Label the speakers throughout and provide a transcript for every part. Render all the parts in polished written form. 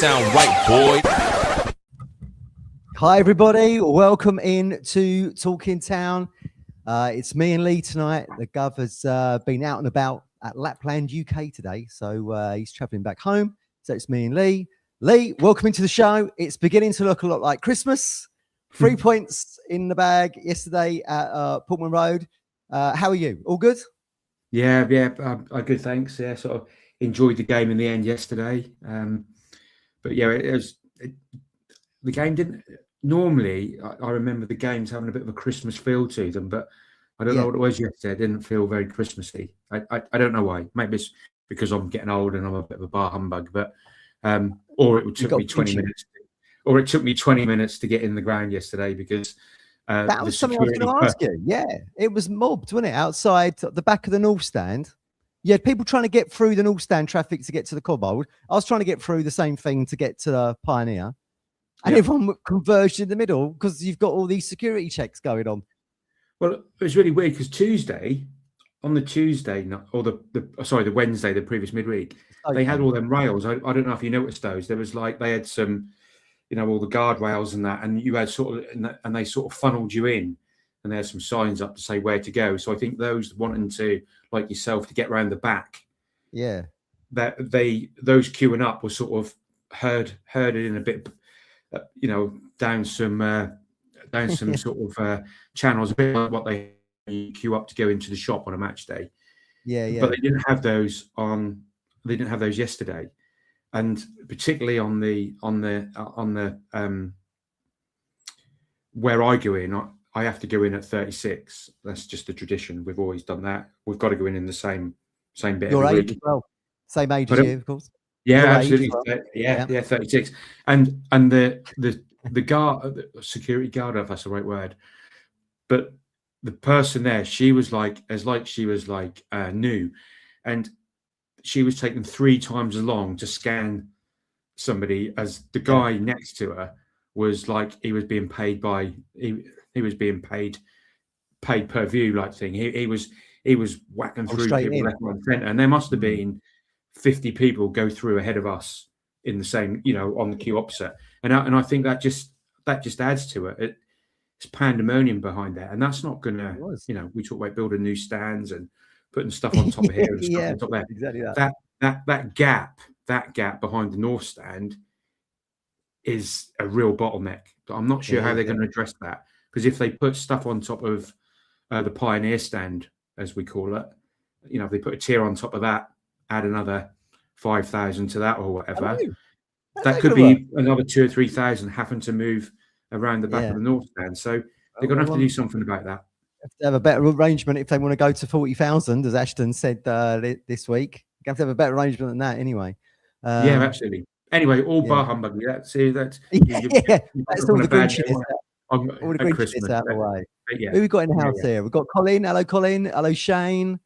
Speaker 1: sound right, boy.
Speaker 2: Hi, everybody. Welcome in to Talking Town. It's me and Lee tonight. The Gov has been out and about at Lapland, UK today, so he's travelling back home. So it's me and Lee. Lee, welcome into the show. It's beginning to look a lot like Christmas. 3 points in the bag yesterday at Portman Road. How are you? All good?
Speaker 3: Yeah, I'm good, thanks. Yeah, sort of enjoyed the game in the end yesterday. But yeah, the game didn't. Normally, I remember the games having a bit of a Christmas feel to them, but I don't know what it was yesterday. It didn't feel very Christmassy. I don't know why. Maybe it's because I'm getting old and I'm a bit of a bar humbug. But or it took me 20 minutes. Or it took me 20 minutes to get in the ground yesterday because
Speaker 2: that was something I was going to ask you. Yeah, it was mobbed, wasn't it? Outside the back of the North Stand. You had people trying to get through the North Stand traffic to get to the Cobbold. I was trying to get through the same thing to get to the Pioneer. And everyone converged in the middle because you've got all these security checks going on.
Speaker 3: Well, it was really weird because the Wednesday, the previous midweek, they had all them rails. I don't know if you noticed those. There was they had some, all the guardrails and that, and you had and they sort of funneled you in, and there's some signs up to say where to go. So I think those wanting to, like yourself, to get around the back, those queuing up were sort of herded in a bit. Down some sort of channels, a bit like what they queue up to go into the shop on a match day.
Speaker 2: Yeah.
Speaker 3: But they didn't have those on. They didn't have those yesterday, and particularly on the where I go in, I have to go in at 36. That's just the tradition. We've always done that. We've got to go in the same bit.
Speaker 2: Your
Speaker 3: every
Speaker 2: age
Speaker 3: week.
Speaker 2: as well. Same age as you, of course.
Speaker 3: Yeah, absolutely. Yeah, 36. And the security guard, if that's the right word, but the person there, she was new, and she was taking 3 times as long to scan somebody as the guy next to her was like he was being paid per view like thing. He was whacking through people left, right, and centre, and there must have been 50 people go through ahead of us in the same, on the queue opposite, and I think that just adds to it. It's pandemonium behind that, and that's not gonna. We talk about building new stands and putting stuff on top of here and stuff on top there.
Speaker 2: Exactly
Speaker 3: that gap behind the North Stand is a real bottleneck. But I'm not sure how they're going to address that, because if they put stuff on top of the Pioneer Stand, as we call it, if they put a tier on top of that, add another 5,000 to that or whatever, that could be another 2,000 or 3,000 having to move around the back of the North Stand. So they're going to have to do something about that.
Speaker 2: Have a better arrangement if they want to go to 40,000, as Ashton said this week. You have to have a better arrangement than that, anyway.
Speaker 3: Yeah, absolutely. Anyway, all bar humbug. That's
Speaker 2: all the Grinches. All the Grinches out of the way. Who we got in the house here? We've got Colin. Hello, Colin. Hello, Shane.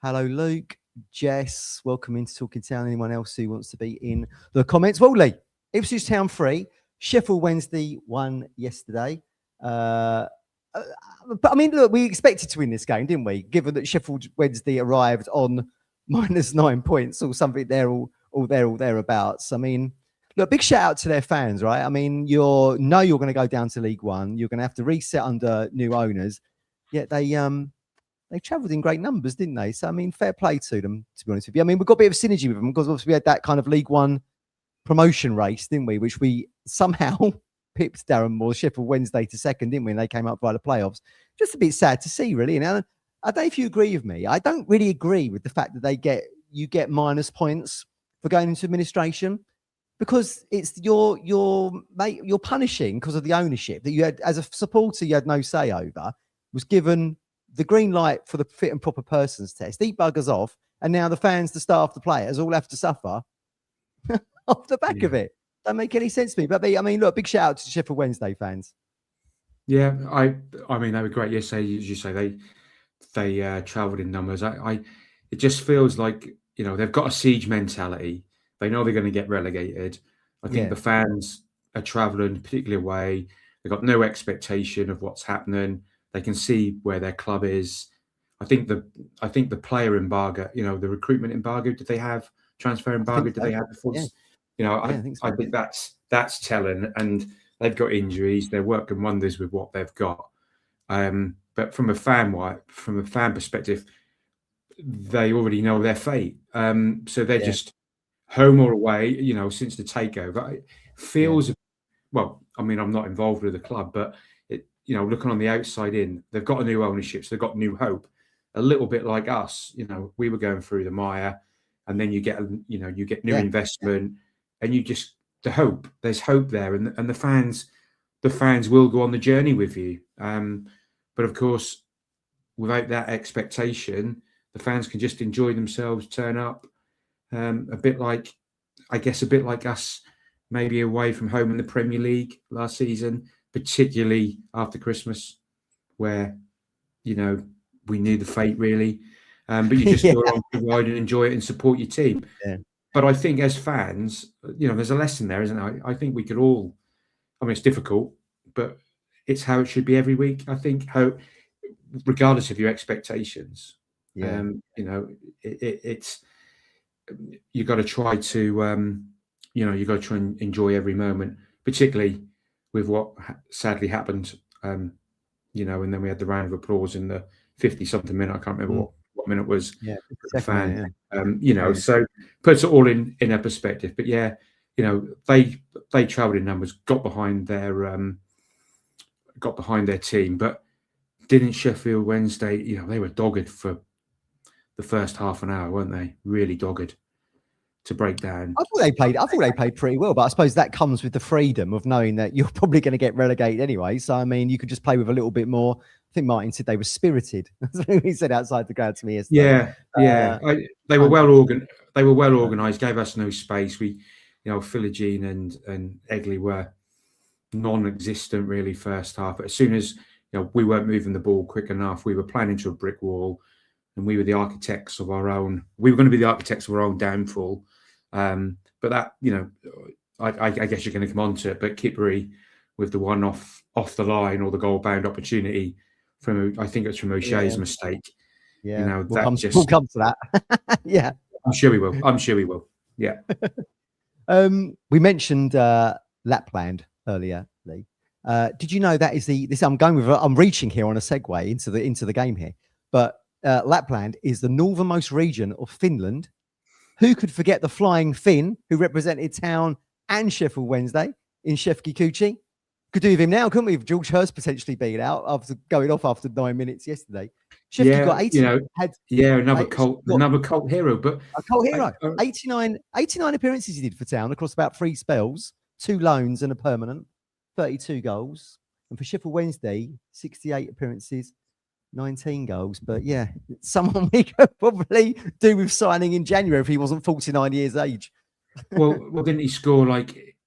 Speaker 2: Hello, Luke. Jess. Welcome into Talking Town. Anyone else who wants to be in the comments? Well, Lee, Ipswich Town 3. Sheffield Wednesday won yesterday. But I mean, look, we expected to win this game, didn't we? Given that Sheffield Wednesday arrived on -9 points or something there, all thereabouts. I mean, look, big shout out to their fans, right? I mean, you're going to go down to League One. You're going to have to reset under new owners. Yet they travelled in great numbers, didn't they? So I mean, fair play to them, to be honest with you. I mean, we've got a bit of synergy with them because obviously we had that kind of League One promotion race, didn't we? Which we somehow pipped Darren Moore, Sheffield Wednesday to second, didn't we? And they came up by the playoffs. Just a bit sad to see, really. And I don't know if you agree with me. I don't really agree with the fact that you get minus points for going into administration, because it's you're punishing because of the ownership that you had as a supporter. You had no say over. Was given the green light for the fit and proper persons test. He buggers off, and now the fans, the staff, the players all have to suffer off the back of it. Don't make any sense to me. But I mean, look, big shout out to Sheffield Wednesday fans.
Speaker 3: Yeah, I mean, they were great yesterday. As you say, they travelled in numbers. It just feels like, they've got a siege mentality. They know they're going to get relegated. I think the fans are travelling, particularly away. They've got no expectation of what's happening. They can see where their club is. I think the player embargo, the recruitment embargo, did they have transfer embargo? Did they have before?
Speaker 2: Yeah.
Speaker 3: I think that's telling. And they've got injuries. They're working wonders with what they've got. But from a fan perspective, they already know their fate. So they're just home or away. Since the takeover, it feels well. I mean, I'm not involved with the club, but looking on the outside in, they've got a new ownership, so they've got new hope. A little bit like us, we were going through the mire, and then you get new investment, and there's hope there, and the fans will go on the journey with you. But of course, without that expectation, the fans can just enjoy themselves, turn up, a bit like us, maybe away from home in the Premier League last season, particularly after Christmas, where we knew the fate really. But you just go on to ride and enjoy it and support your team.
Speaker 2: Yeah.
Speaker 3: But I think as fans, there's a lesson there, isn't there? I think we could all. I mean, it's difficult, but it's how it should be every week. I think regardless of your expectations, it's you got to try to you got to try and enjoy every moment, particularly with what sadly happened. And then we had the round of applause in the 50-something minute. I can't remember what minute it was.
Speaker 2: Yeah,
Speaker 3: the fan. So puts it all in a perspective. But they travelled in numbers, got behind their team, but didn't Sheffield Wednesday? They were dogged for the first half an hour, weren't they? Really dogged to break down.
Speaker 2: I thought they played pretty well, but I suppose that comes with the freedom of knowing that you're probably going to get relegated anyway. So I mean, you could just play with a little bit more. I think Martin said they were spirited. That's what he said outside the ground to me yesterday.
Speaker 3: They were well organised. They were well organised. Gave us no space. We, Philogene and Egley were non-existent really first half. But as soon as we weren't moving the ball quick enough, we were playing into a brick wall, and we were the architects of our own. We were going to be the architects of our own downfall. But that, I guess you're going to come on to it. But Kippery with the one off the line or the goal bound opportunity I think it's from O'Shea's mistake.
Speaker 2: Yeah, we'll come to that. Yeah,
Speaker 3: I'm sure we will. Yeah.
Speaker 2: We mentioned Lapland earlier, Lee. Did you know that is this? I'm reaching here on a segue into the game here, but Lapland is the northernmost region of Finland. Who could forget the Flying Finn, who represented Town and Sheffield Wednesday in Shefki Kuchi? Could do with him now, couldn't we? If George Hurst potentially being out after going off after 9 minutes yesterday. Sheffield got 80.
Speaker 3: Another cult hero, but
Speaker 2: a cult hero. 89 appearances he did for Town across about 3 spells, 2 loans and a permanent, 32 goals. And for Sheffield Wednesday, 68 appearances, 19 goals. But someone we could probably do with signing in January if he wasn't 49 years age.
Speaker 3: well, didn't he score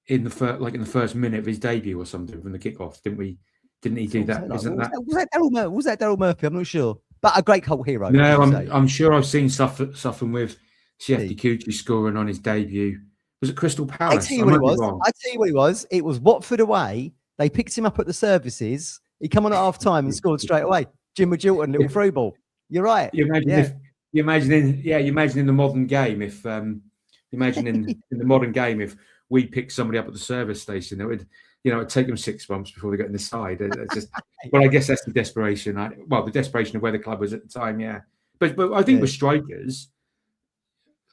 Speaker 3: in the first minute of his debut or something from the kickoff? Didn't he do that?
Speaker 2: Was that Daryl Murphy? I'm not sure, but a great cult hero.
Speaker 3: No, I'm sure I've seen stuff with Shefki Kuchi scoring on his debut. Was it Crystal Palace?
Speaker 2: I tell you what it was. It was Watford away. They picked him up at the services. He come on at half time and scored straight away. Jim Magilton, little through ball. You're right.
Speaker 3: You imagine in the modern game if in the modern game if we pick somebody up at the service station, it'd take them 6 months before they get in the side. It's just, well, I guess that's the desperation. The desperation of where the club was at the time. Yeah, but I think with strikers,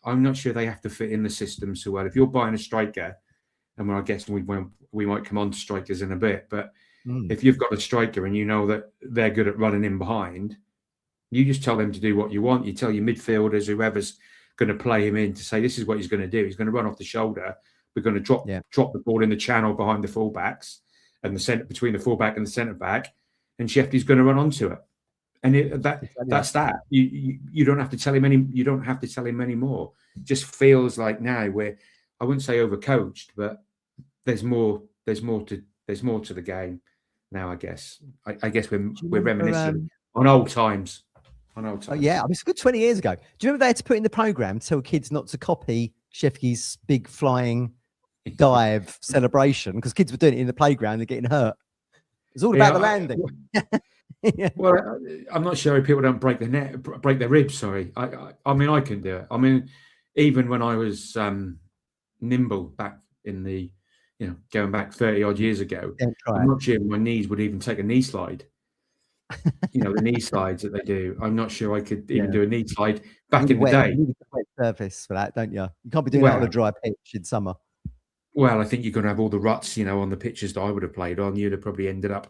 Speaker 3: I'm not sure they have to fit in the system so well. If you're buying a striker, and I guess we might come on to strikers in a bit, but if you've got a striker and you know that they're good at running in behind, you just tell them to do what you want. You tell your midfielders, whoever's going to play him in, to say this is what he's going to do. He's going to run off the shoulder. We're going to drop the ball in the channel behind the fullbacks and the centre between the fullback and the centre back, and Shefty's going to run onto it. And that's that. You don't have to tell him any. You don't have to tell him any more. It just feels like now I wouldn't say overcoached, but there's more to the game now. I guess we're reminiscing on old times.
Speaker 2: Yeah, I mean, it's a good 20 years ago. Do you remember they had to put in the programme tell kids not to copy Shefky's big flying dive celebration because kids were doing it in the playground, they're getting hurt. It's all about the landing.
Speaker 3: Well, I'm not sure if people don't break their ribs. Sorry, I mean I can do it. I mean, even when I was nimble back in the, going back 30 odd years ago. I'm not sure my knees would even take a knee slide. The knee slides that they do. I'm not sure I could even do a knee slide back in the day.
Speaker 2: You need a wet surface for that, don't you? You can't be doing that on a dry pitch in summer.
Speaker 3: Well, I think you're going to have all the ruts, on the pitches that I would have played on. You'd have probably ended up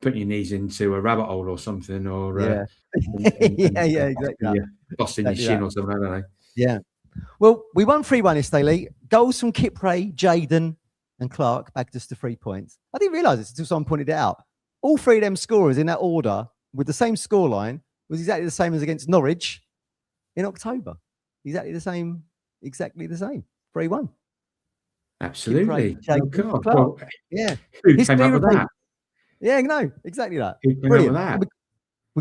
Speaker 3: putting your knees into a rabbit hole or something, or
Speaker 2: exactly.
Speaker 3: Busting your shin or something. I don't know.
Speaker 2: Yeah. Well, we won 3-1 yesterday, Lee. Goals from Kipre, Jaden, and Clark bagged us to 3 points. I didn't realise this until someone pointed it out. All 3 of them scorers in that order with the same scoreline was exactly the same as against Norwich in October. Exactly the same. 3-1.
Speaker 3: Absolutely.
Speaker 2: Kipre, well, yeah.
Speaker 3: Who came up with that?
Speaker 2: Yeah, no, exactly that.
Speaker 3: Who came up with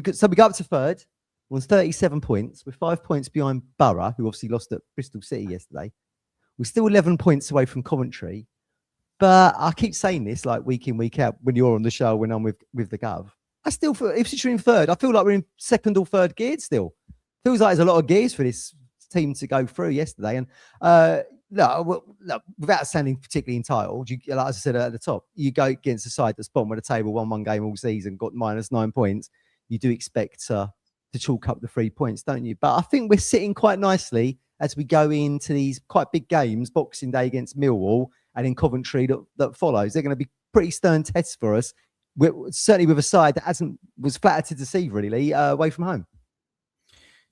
Speaker 3: that?
Speaker 2: So we go up to third. Was 37 points. We're 5 points behind Borough, who obviously lost at Bristol City yesterday. We're still 11 points away from Coventry. But I keep saying this like week in, week out when you're on the show, when I'm with the Gov. I still feel, if you're in third, I feel like we're in second or third gear still. Feels like there's a lot of gears for this team to go through yesterday. And look, without sounding particularly entitled, like I said at the top, you go against a side that's bottom of the table, won 1 game all season, got -9 points. You do expect to chalk up the 3 points, don't you? But I think we're sitting quite nicely as we go into these quite big games, Boxing Day against Millwall and in Coventry that follows. They're going to be pretty stern tests for us. Certainly with a side that was flattered to deceive, really, away from home.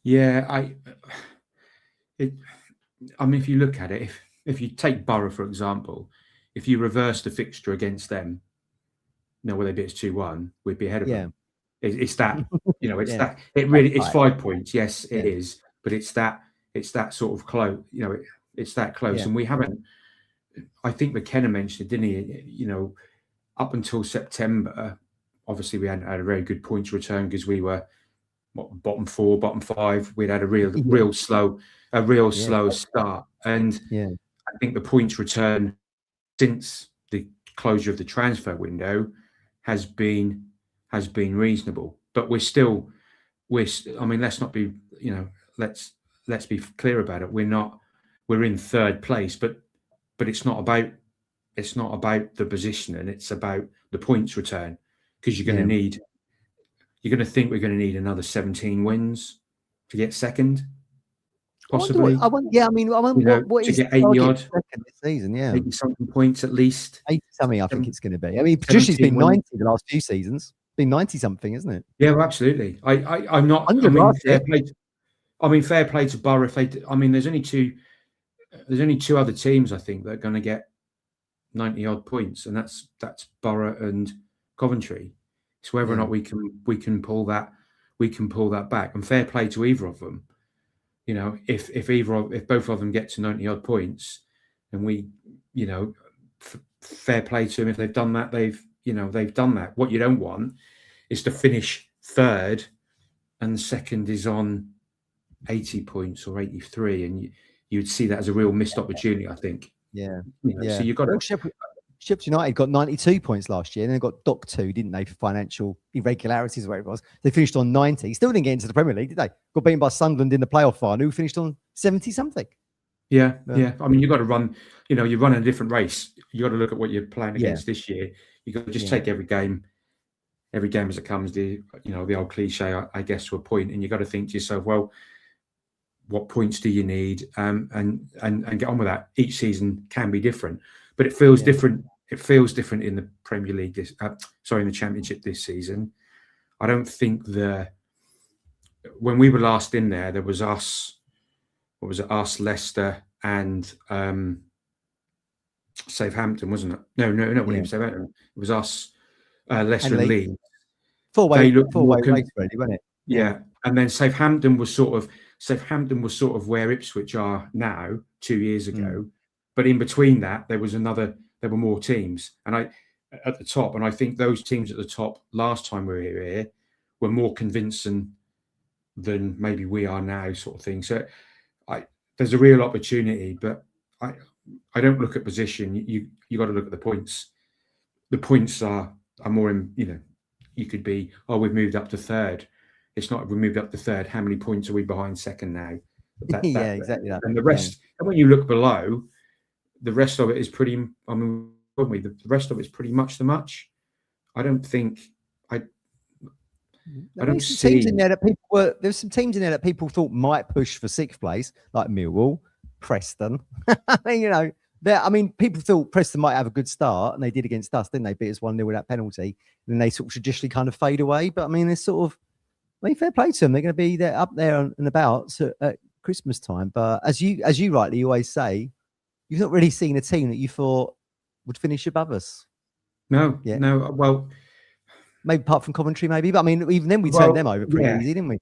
Speaker 3: Yeah, I mean, if you look at it, if you take Borough, for example, if you reverse the fixture against them, where they beat us 2-1, we'd be ahead of them. It's that, it's that. It really, it's 5 points. Yes, it is, but it's that sort of close. It's that close, and we haven't. I think McKenna mentioned it, didn't he? Up until September, obviously we hadn't had a very good points return because we were bottom 4, bottom 5. We'd had a real slow start, and I think the points return since the closure of the transfer window has been reasonable. But I mean, let's not be, let's be clear about it. We're in third place, but it's not about the positioning. It's about the points return, because you're going to think we're going to need another 17 wins to get second, possibly.
Speaker 2: I want what
Speaker 3: to
Speaker 2: is
Speaker 3: get 80 odd
Speaker 2: this season?
Speaker 3: 80 something points at least.
Speaker 2: 80 something, I think it's going to be. I mean, traditionally it's been 90 the last few seasons. It's been 90 something, isn't it?
Speaker 3: Yeah, well, absolutely. I'm not. Fair play to Borough. There's only two other teams I think that are going to get 90 odd points, and that's Borough and Coventry. So whether or not we can pull that back, and fair play to either of them. If both of them get to 90 odd points, and we, fair play to them. If they've done that, they've done that. What you don't want is to finish third and second is on 80 points or 83, and you'd see that as a real missed opportunity, I think. So you've got
Speaker 2: Sheffield United got 92 points last year, and they got docked 2, didn't they, for financial irregularities or whatever it was. They finished on 90. Still didn't get into the Premier League, did they? Got beaten by Sunderland in the playoff final, who finished on 70 something.
Speaker 3: Yeah. I mean, you've got to run. You're running a different race. You got to look at what you're playing against this year. You got to just take every game as it comes. The old cliche, I guess, to a point, and you got to think to yourself, well, what points do you need, and get on with that. Each season can be different, but it feels different. It feels different in the Premier League. In the Championship this season. I don't think when we were last in there was us. What was it? Us, Leicester, and Southampton, wasn't it? No, it wasn't Southampton. It was us, Leicester and Leeds.
Speaker 2: Four-way race, really, wasn't it?
Speaker 3: Yeah, and then Southampton was sort of where Ipswich are now 2 years ago, but in between that there were more teams, and at the top, and I think those teams at the top last time we were here were more convincing than maybe we are now, sort of thing. So there's a real opportunity, but I don't look at position. You got to look at the points. The points are more in, you could be, we've moved up to third. It's not, we moved up to third. How many points are we behind second now?
Speaker 2: Exactly that.
Speaker 3: And the rest, and when you look below, the rest of it is pretty. I mean, the rest of it's pretty much the much. I don't think I don't see
Speaker 2: teams in there that people were. There's some teams in there that people thought might push for 6th place, like Millwall, Preston. I mean, you know, people thought Preston might have a good start, and they did against us, didn't they? Beat us 1-0 with that penalty, and then they sort of traditionally kind of fade away. But I mean, it's sort of, I mean, fair play to them. They're going to be there up there and about at Christmas time. But as you rightly always say, you've not really seen a team that you thought would finish above us.
Speaker 3: No, yeah. No. Well,
Speaker 2: maybe apart from Coventry, maybe. But I mean, even then we turned them over pretty easy, didn't we?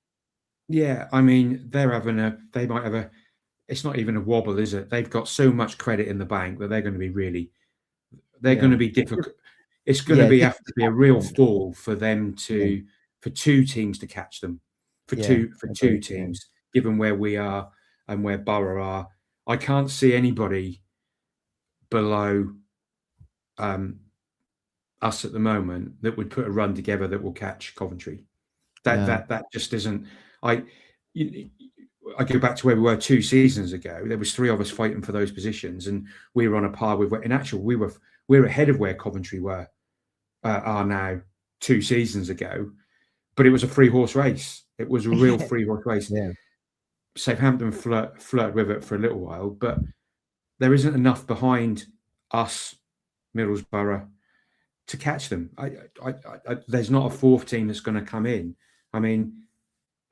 Speaker 3: Yeah. I mean, they might have a. It's not even a wobble, is it? They've got so much credit in the bank that they're going to be really. They're going to be difficult. It's going to have to be a real fall for them to for 2 teams to catch them. For two teams, given where we are and where Borough are, I can't see anybody below us at the moment that would put a run together that will catch Coventry. That just isn't. I go back to where we were 2 seasons ago. There was 3 of us fighting for those positions, and we were on a par with. In actual, we're ahead of where Coventry are now 2 seasons ago. But it was a 3-horse race. It was a real 3-horse race.
Speaker 2: Yeah.
Speaker 3: Southampton flirt with it for a little while, but there isn't enough behind us, Middlesbrough, to catch them. There's not a 4th team that's going to come in. I mean,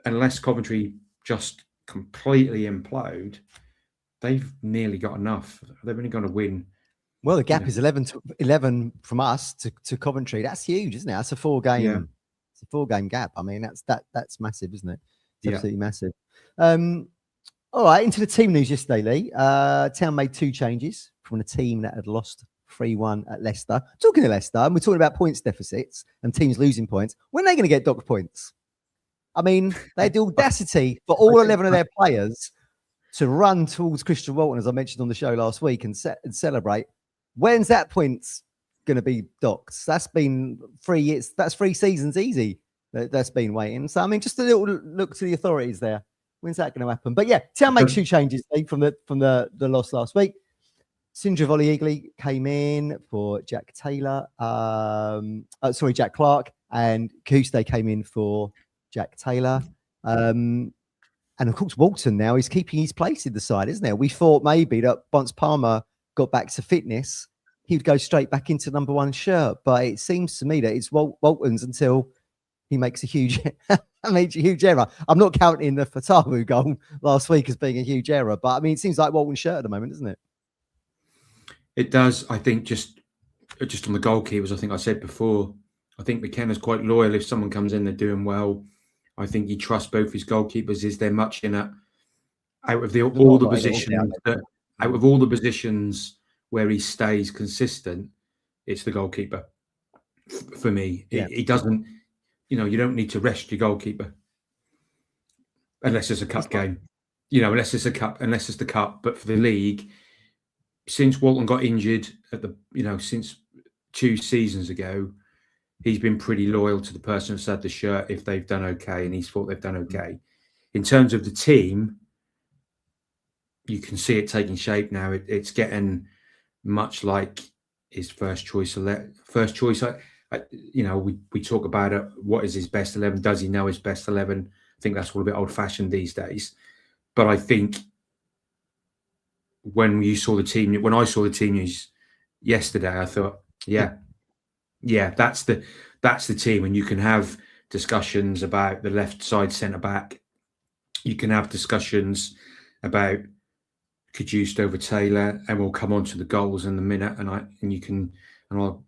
Speaker 3: unless Coventry just completely implode, they've nearly got enough. They're only going to win.
Speaker 2: Well, the gap is 11 from us to Coventry. That's huge, isn't it? That's a 4-game. Yeah. It's a 4-game gap. I mean, that's massive, isn't it? It's absolutely massive. All right, into the team news yesterday, Lee. Town made 2 changes from a team that had lost 3-1 at Leicester. Talking to Leicester, and we're talking about points deficits and teams losing points. When are they going to get docked points? I mean, they had the audacity for all 11 of their players to run towards Christian Walton, as I mentioned on the show last week, and celebrate. When's that points going to be docked? That's been 3 years. That's 3 seasons easy. That's been waiting. So I mean, just a little look to the authorities there. When's that going to happen? But yeah, Town made 2 changes from the loss last week. Sindravoli Eagley came in for Jack Taylor. Jack Clark, and Kuste came in for Jack Taylor. And of course, Walton now is keeping his place in the side, isn't there? We thought maybe that once Palmer got back to fitness, he'd go straight back into number 1 shirt. But it seems to me that it's Walton's until he makes a huge error. I'm not counting the Fatawu goal last week as being a huge error, but I mean, it seems like Walton's shirt at the moment, doesn't it?
Speaker 3: It does. I think just on the goalkeepers, I think I said before, I think McKenna's quite loyal. If someone comes in, they're doing well. I think he trusts both his goalkeepers. Is there much in it? Out of all the positions where he stays consistent, it's the goalkeeper. For me, he doesn't. You don't need to rest your goalkeeper unless it's a cup game. Unless it's the cup. But for the league, since Walton got injured since 2 seasons ago, he's been pretty loyal to the person who's had the shirt if they've done okay, and he's thought they've done okay. In terms of the team, you can see it taking shape now. It's getting much like his first choice. We talk about it. What is his best 11? Does he know his best 11? I think that's all a bit old-fashioned these days. But I think when I saw the team news yesterday, I thought, that's the team. And you can have discussions about the left side centre back. You can have discussions about Cajuste over Taylor, and we'll come on to the goals in a minute. I'll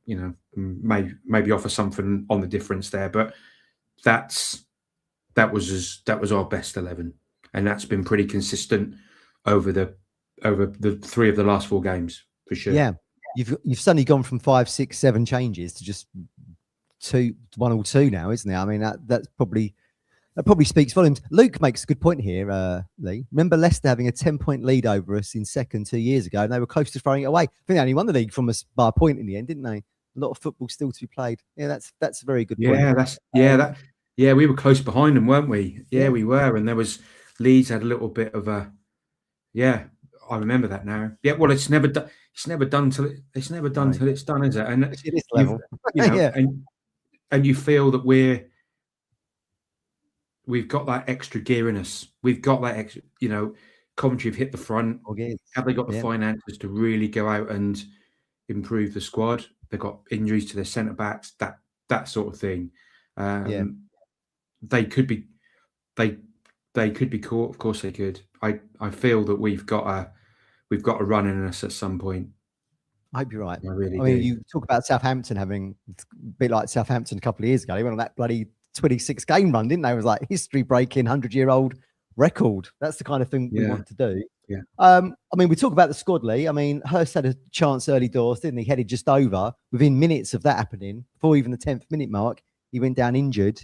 Speaker 3: maybe offer something on the difference there. But that was our best 11, and that's been pretty consistent over the 3 of the last 4 games for sure.
Speaker 2: Yeah, you've suddenly gone from 5, 6, 7 changes to just 1 or 2 now, isn't it? I mean, that probably speaks volumes. Luke makes a good point here, Lee. Remember Leicester having a 10-point lead over us in second 2 years ago, and they were close to throwing it away. I think they only won the league from us by a point in the end, didn't they? A lot of football still to be played. Yeah, that's a very good point.
Speaker 3: We were close behind them, weren't we? Yeah, we were. And there was Leeds had a little bit of a I remember that now. Yeah, well, it's never done. it's never done till it's never done till it's done, is it? And
Speaker 2: at this level,
Speaker 3: and you feel that we've got that extra gear in us. We've got that extra, Coventry have hit the front. Have they got the finances to really go out and improve the squad? They've got injuries to their centre backs, that sort of thing. They could be caught. Of course they could. I feel that we've got a run in us at some point.
Speaker 2: I hope you're right.
Speaker 3: I really do.
Speaker 2: mean, you talk about Southampton having a bit like Southampton a couple of years ago. They went on that bloody 26 game run, didn't they? It was like history breaking, 100-year-old record. That's the kind of thing we want to do.
Speaker 3: Yeah.
Speaker 2: I mean, we talk about the squad, Lee. I mean, Hurst had a chance early doors, didn't he? Headed just over. Within minutes of that happening, before even the 10th minute mark, he went down injured,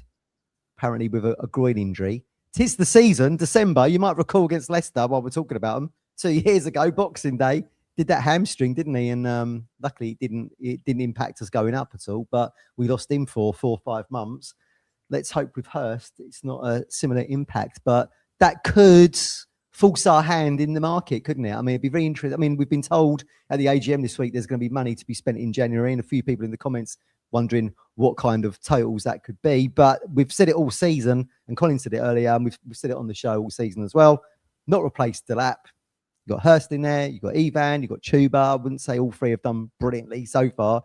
Speaker 2: apparently with a groin injury. 'Tis the season, December. You might recall against Leicester while we're talking about them. 2 years ago, Boxing Day, did that hamstring, didn't he? And luckily, it didn't impact us going up at all. But we lost him for 4 or 5 months. Let's hope with Hurst it's not a similar impact, but that could force our hand in the market, couldn't it? I mean, it'd be very interesting. I mean, we've been told at the AGM this week there's going to be money to be spent in January, and a few people in the comments wondering what kind of totals that could be. But we've said it all season, and Colin said it earlier, and we've said it on the show all season as well. Not replaced Delap. You've got Hurst in there, you've got Ivan, you've got Chuba. I wouldn't say all three have done brilliantly so far.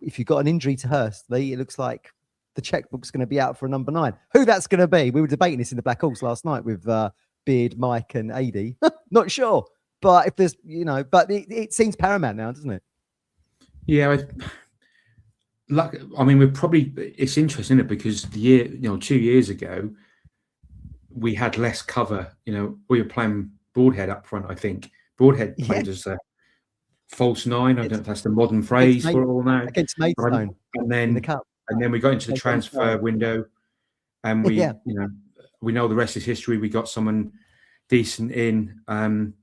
Speaker 2: If you've got an injury to Hurst, Lee, it looks like the checkbook's going to be out for a number 9. Who that's going to be? We were debating this in the Black Horse last night with Beard, Mike, and AD. Not sure, but if there's, but it seems paramount now, doesn't it?
Speaker 3: Yeah, it's interesting, isn't it? Because 2 years ago, we had less cover. We were playing Broadhead up front. I think Broadhead played as a false 9. I don't know if that's the modern phrase for it all now.
Speaker 2: Against Maidstone,
Speaker 3: and then in the cup. And then we got into the transfer window, and we know the rest is history. We got someone decent in on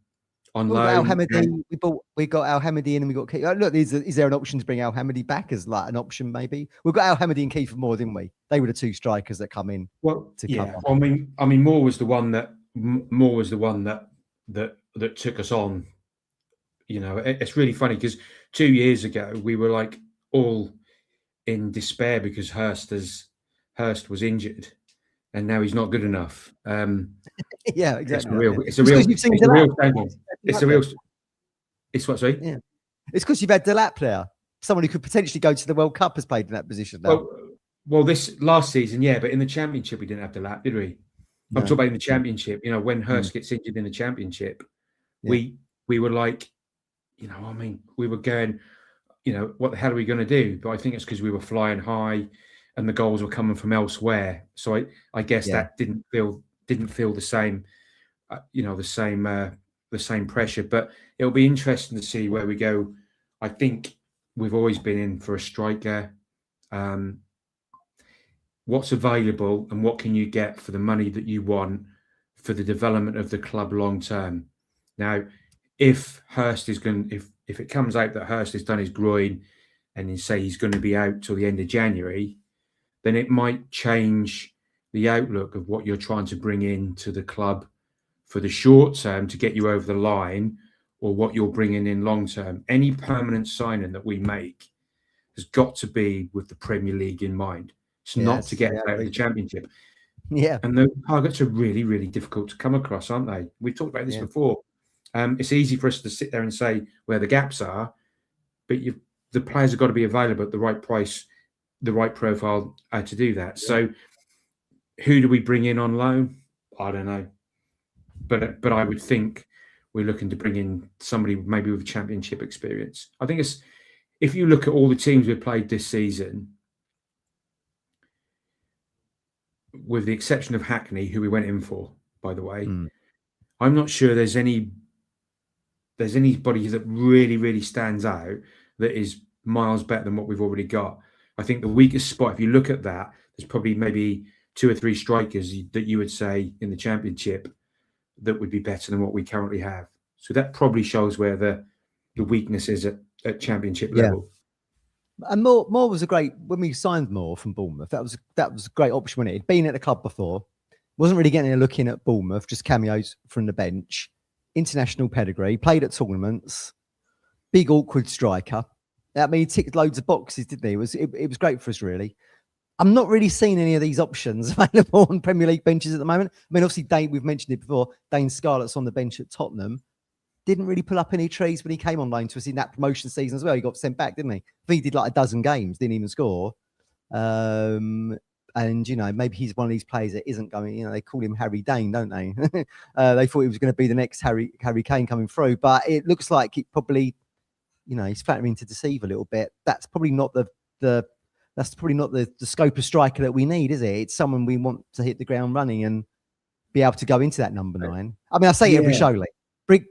Speaker 3: loan.
Speaker 2: We got Al Hamidi in, and we got Keith. Look, is there an option to bring Al Hamidi back as like an option? Maybe we've got Al Hamidi and Kiefer Moore, didn't we? They were the 2 strikers that come in.
Speaker 3: Well, cover. I mean, Moore was the one that took us on. It's really funny because 2 years ago we were like all in despair because Hurst was injured, and now he's not good enough.
Speaker 2: Yeah, exactly.
Speaker 3: It's a real statement. It's what, sorry?
Speaker 2: Yeah. It's because you've had Delap there. Someone who could potentially go to the World Cup has played in that position now.
Speaker 3: Well, this last season, but in the Championship we didn't have Delap, did we? No. I'm talking about in the Championship. When Hurst gets injured in the Championship, we were like, we were going, what the hell are we going to do? But I think it's because we were flying high, and the goals were coming from elsewhere. So I guess that didn't feel the same, the same pressure. But it'll be interesting to see where we go. I think we've always been in for a striker. What's available and what can you get for the money that you want for the development of the club long term? Now, if Hurst is if it comes out that Hurst has done his groin and you say he's going to be out till the end of January, then it might change the outlook of what you're trying to bring into the club for the short term to get you over the line, or what you're bringing in long term. Any permanent signing that we make has got to be with the Premier League in mind. It's not to get out of the Championship.
Speaker 2: Yeah.
Speaker 3: And the targets are really, really difficult to come across, aren't they? We've talked about this before. It's easy for us to sit there and say where the gaps are, but the players have got to be available at the right price, the right profile to do that. Yeah. So who do we bring in on loan? I don't know. But I would think we're looking to bring in somebody maybe with a Championship experience. I think if you look at all the teams we've played this season, with the exception of Hackney, who we went in for, by the way, I'm not sure there's anybody that really, really stands out that is miles better than what we've already got. I think the weakest spot, if you look at that, there's probably maybe 2 or 3 strikers that you would say in the Championship that would be better than what we currently have. So that probably shows where the weakness is at Championship level.
Speaker 2: And Moore was when we signed Moore from Bournemouth, that was a great option when he'd been at the club before. Wasn't really getting a look in at Bournemouth, just cameos from the bench. International pedigree, played at tournaments. big awkward striker. I mean, he ticked loads of boxes, didn't he? It was great for us, really. I'm not really seeing any of these options available on Premier League benches at the moment. I mean, obviously, we've mentioned it before. Dane Scarlett's on the bench at Tottenham. Didn't really pull up any trees when he came on loan to us in that promotion season as well. He got sent back, didn't he? I think he did like a dozen games, didn't even score. And, maybe he's one of these players that isn't going, they call him Harry Dane, don't they? They thought he was going to be the next Harry Kane coming through. But it looks like it probably, he's flattering to deceive a little bit. That's probably not the scope of striker that we need, is it? It's someone we want to hit the ground running and be able to go into that number 9. I mean, I say it every show, Lee.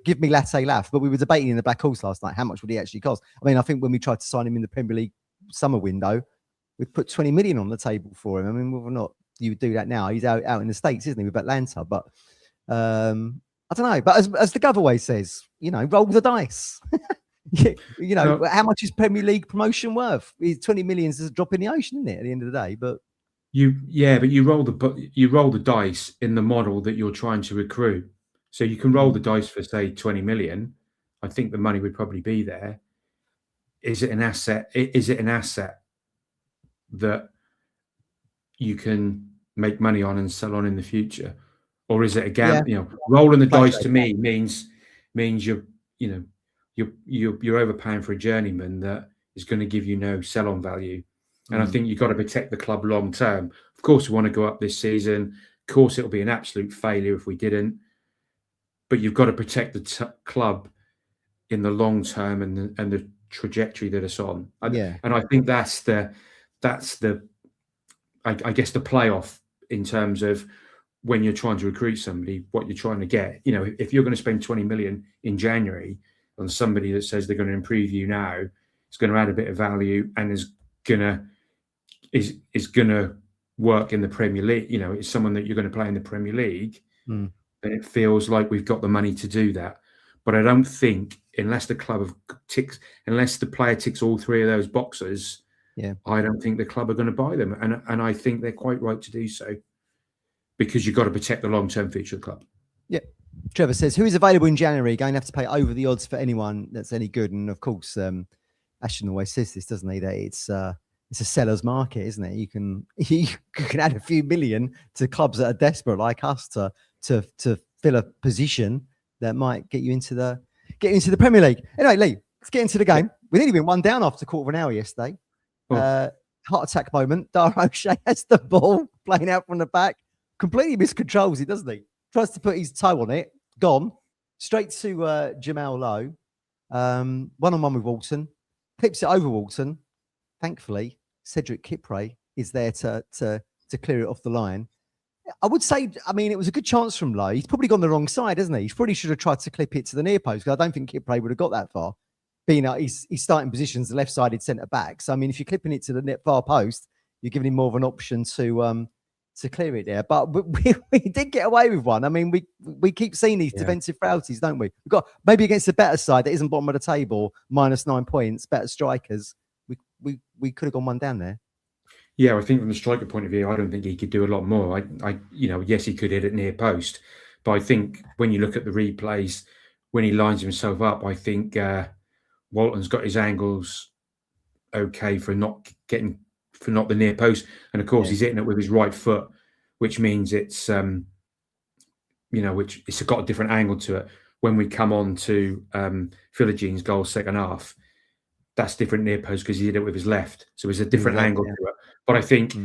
Speaker 2: Give me Latte Laugh, but we were debating in the Black Horse last night, how much would he actually cost? I mean, I think when we tried to sign him in the Premier League summer window, we put 20 million on the table for him. I mean, whether or not you would do that now, he's out in the States, isn't he, with Atlanta? But I don't know. But as the Govaway says, roll the dice. How much is Premier League promotion worth? 20 million is a drop in the ocean, isn't it, at the end of the day? But
Speaker 3: you roll the dice in the model that you're trying to recruit. So you can roll the dice for, say, 20 million. I think the money would probably be there. Is it an asset? Is it an asset that you can make money on and sell on in the future, or is it a gamble?
Speaker 2: Yeah.
Speaker 3: Rolling the dice to me means you're overpaying for a journeyman that is going to give you no sell-on value. And I think you've got to protect the club long term. Of course, we want to go up this season. Of course, it'll be an absolute failure if we didn't. But you've got to protect the club in the long term and the trajectory that it's on. And I think that's the I guess the playoff in terms of when you're trying to recruit somebody, what you're trying to get. If you're going to spend 20 million in January on somebody that says they're going to improve you now, it's going to add a bit of value and is gonna work in the Premier League. It's someone that you're going to play in the Premier League. And it feels like we've got the money to do that. But I don't think, unless the player ticks all 3 of those boxes, I don't think the club are going to buy them. And I think they're quite right to do so, because you've got to protect the long-term future of the club.
Speaker 2: Yeah. Trevor says, who is available in January? Going to have to pay over the odds for anyone that's any good. And of course, Ashton always says this, doesn't he? That it's a seller's market, isn't it? You can add a few million to clubs that are desperate like us to fill a position that might get you into the Premier League. Anyway, Lee, let's get into the game. We nearly been 1 down after a quarter of an hour yesterday. Heart attack moment. Dara O'Shea has the ball playing out from the back. Completely miscontrols it, doesn't he? Tries to put his toe on it. Gone. Straight to Jamal Lowe. One-on-one with Walton. Clips it over Walton. Thankfully, Cedric Kipre is there to clear it off the line. I would say, it was a good chance from Lowe. He's probably gone the wrong side, hasn't he? He probably should have tried to clip it to the near post, because I don't think Kipre would have got that far. Being his starting position's the left-sided centre-back. So, if you're clipping it to the far post, you're giving him more of an option to clear it there. But we did get away with one. We keep seeing these defensive frailties, don't we? We've got, maybe against the better side that isn't bottom of the table, -9 points, better strikers. We could have gone 1 down there.
Speaker 3: Yeah, I think from the striker point of view, I don't think he could do a lot more. Yes, he could hit it near post, but I think when you look at the replays, when he lines himself up, I think Walton's got his angles okay for not the near post, and of course he's hitting it with his right foot, which means it's which it's got a different angle to it. When we come on to Philigine's goal second half, that's different near post because he hit it with his left, so it's a different angle to it. But I think,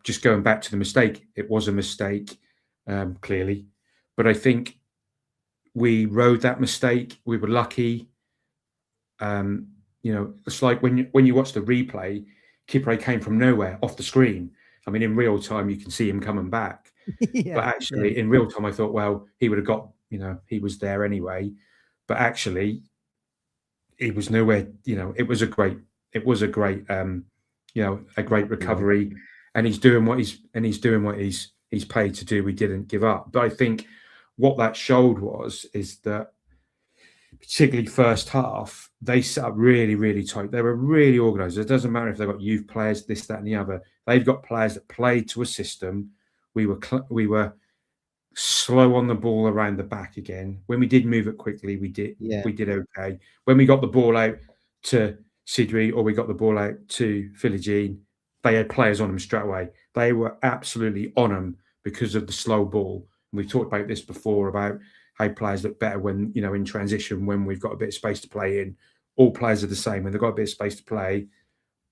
Speaker 3: just going back to the mistake, it was a mistake, clearly. But I think we rode that mistake. We were lucky. It's like when you watch the replay, Kipre came from nowhere off the screen. In real time, you can see him coming back. But actually, in real time, I thought, well, he would have got, he was there anyway. But actually, he was nowhere. It was a great a great recovery, and he's doing what he's paid to do. We didn't give up. But I think what that showed is that, particularly first half, they set up really, really tight. They were really organised. It doesn't matter if they've got youth players, this, that, and the other. They've got players that played to a system. We were slow on the ball around the back again. When we did move it quickly, we did okay. When we got the ball out to Sidri or we got the ball out to Philogene, they had players on them straight away. They were absolutely on them because of the slow ball. And we've talked about this before about how players look better when, in transition, when we've got a bit of space to play in. All players are the same. When they've got a bit of space to play,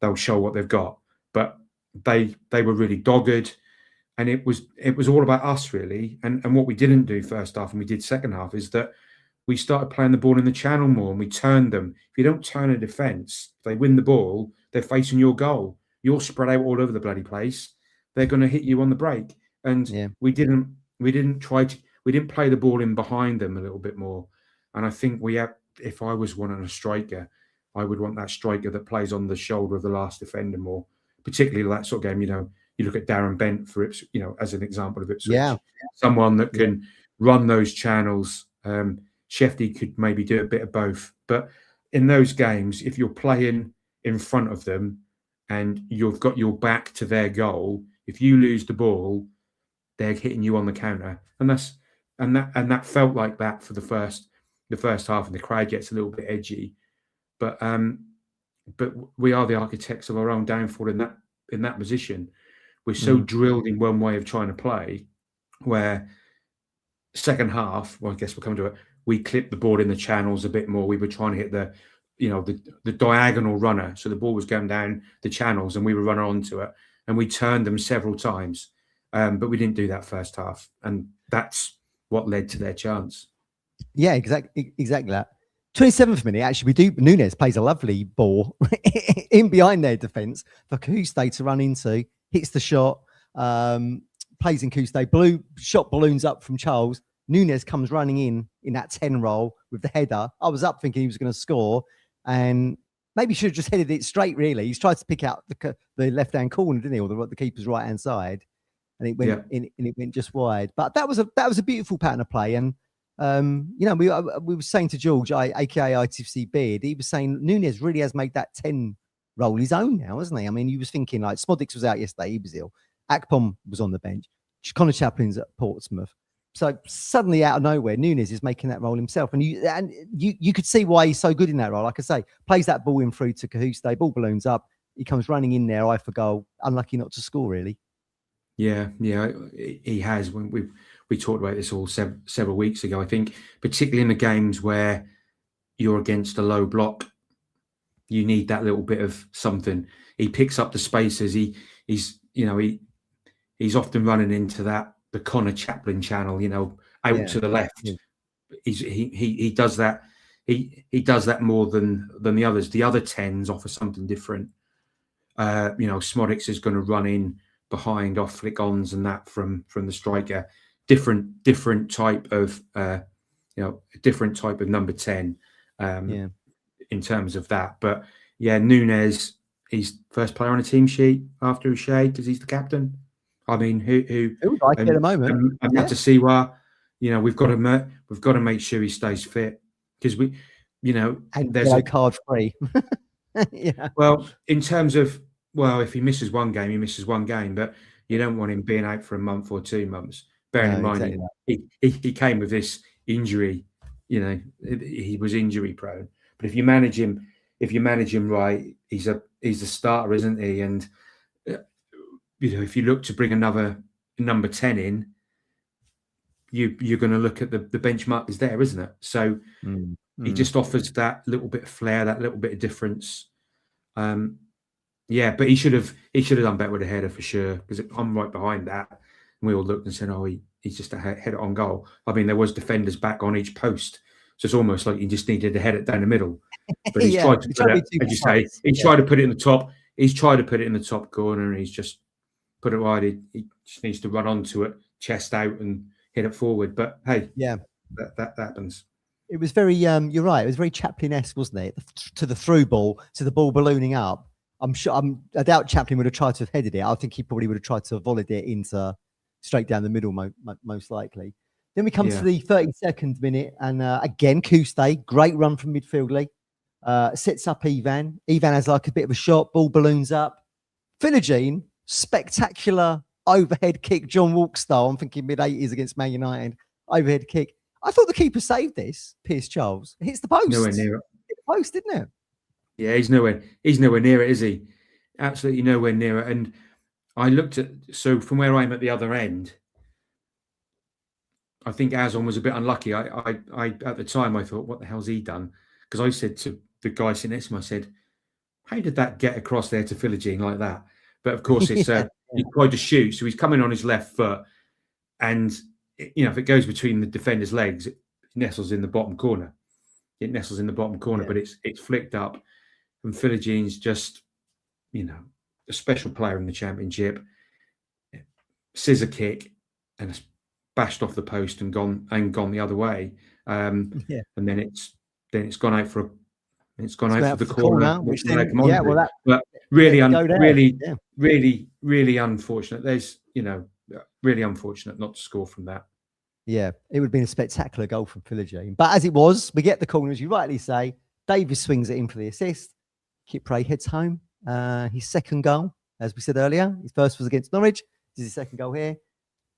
Speaker 3: they'll show what they've got. But they were really dogged. And it was all about us, really. And what we didn't do first half and we did second half is that we started playing the ball in the channel more and we turned them. If you don't turn a defence, if they win the ball, they're facing your goal. You're spread out all over the bloody place. They're going to hit you on the break. And we didn't play the ball in behind them a little bit more. And I think if I was wanting a striker, I would want that striker that plays on the shoulder of the last defender more, particularly that sort of game, You look at Darren Bent for Ipswich, as an example of Ipswich.
Speaker 2: Yeah.
Speaker 3: Someone that can run those channels. Shefty could maybe do a bit of both. But in those games, if you're playing in front of them and you've got your back to their goal, if you lose the ball, they're hitting you on the counter. And that felt like that for the first half, and the crowd gets a little bit edgy. But we are the architects of our own downfall in that position. We're so drilled in one way of trying to play, where second half, well, I guess we'll come to it, we clipped the ball in the channels a bit more. We were trying to hit the diagonal runner. So the ball was going down the channels and we were running onto it. And we turned them several times. But we didn't do that first half. And that's what led to their chance.
Speaker 2: Yeah, exactly that. 27th minute, actually, Nunes plays a lovely ball in behind their defence for Kuste to run into, hits the shot, plays in Kuste, shot balloons up from Charles. Nunes comes running in that 10 role with the header. I was up thinking he was going to score and maybe should have just headed it straight, really. He's tried to pick out the left-hand corner, didn't he, or the keeper's right-hand side, and it went it went just wide. But that was a beautiful pattern of play. And we were saying to George, aka ITFC Beard, he was saying Nunes really has made that 10 role his own now, hasn't he? I mean, he was thinking like Smodix was out yesterday, he was ill. Akpom was on the bench. Connor Chaplin's at Portsmouth. So suddenly out of nowhere, Nunes is making that role himself. And you could see why he's so good in that role. Like I say, plays that ball in through to Cahuste, ball balloons up. He comes running in there, eye for goal. Unlucky not to score, really.
Speaker 3: Yeah, he has. When we talked about this all several weeks ago, I think, particularly in the games where you're against a low block, you need that little bit of something. He picks up the spaces. He's often running into the Connor Chaplin channel, out to the left. Yeah. He does that. He does that more than the others. The other 10s offer something different. Smodix is going to run in behind off flick-ons and that from the striker. Different type of different type of number 10 in terms of that. But yeah, Nunes, he's first player on a team sheet after Uche because he's the captain. I mean, who
Speaker 2: would like it at the moment?
Speaker 3: I've got to see why. We've got to make sure he stays fit because
Speaker 2: and there's card free. Yeah.
Speaker 3: Well, in terms of if he misses one game, he misses one game, but you don't want him being out for a month or 2 months. Bearing in mind, exactly he came with this injury. He was injury prone. But if you manage him right, he's a starter, isn't he? And if you look to bring another number 10 in, you're going to look at the benchmark is there, isn't it? So he just offers that little bit of flair, that little bit of difference. But he should have done better with a header for sure, because I'm right behind that. And we all looked and said, he's just a header on goal. I mean, there was defenders back on each post, so it's almost like he just needed to head it down the middle. But he's tried to put it, as you say, he's tried to put it in the top. He's tried to put it in the top corner, and he's just put it wide. He just needs to run onto it, chest out, and hit it forward. But hey, that happens.
Speaker 2: It was very, you're right. It was very Chaplin-esque, wasn't it? To the through ball, to the ball ballooning up. I doubt Chaplin would have tried to have headed it. I think he probably would have tried to have volleyed it into straight down the middle, most likely. Then we come to the 32nd minute, and again, Kuste, great run from midfield, Lee. Sets up Ivan. Ivan has like a bit of a shot, ball balloons up. Philogene, spectacular overhead kick, John Walk style. I'm thinking mid-80s against Man United. Overhead kick. I thought the keeper saved this. Pierce Charles. It hits the post.
Speaker 3: Nowhere near it.
Speaker 2: Hit the post, didn't it?
Speaker 3: Yeah, he's nowhere near it, is he? Absolutely nowhere near it. And I looked at, so from where I'm at the other end, I think Azon was a bit unlucky. I at the time I thought, what the hell's he done? Because I said to the guy sitting next to him, I said, how did that get across there to Philogene like that? But of course, it's he tried to shoot, so he's coming on his left foot, and if it goes between the defender's legs, it nestles in the bottom corner. But it's flicked up, and Philogene's just, a special player in the Championship. Scissor kick, and it's bashed off the post and gone the other way. And then it's gone out for the corner, which but really unfortunate. There's really unfortunate not to score from that.
Speaker 2: Yeah, it would have been a spectacular goal from Philogene. But as it was, we get the corner, as you rightly say. Davis swings it in for the assist. Kipre heads home. His second goal, as we said earlier. His first was against Norwich. This is his second goal here.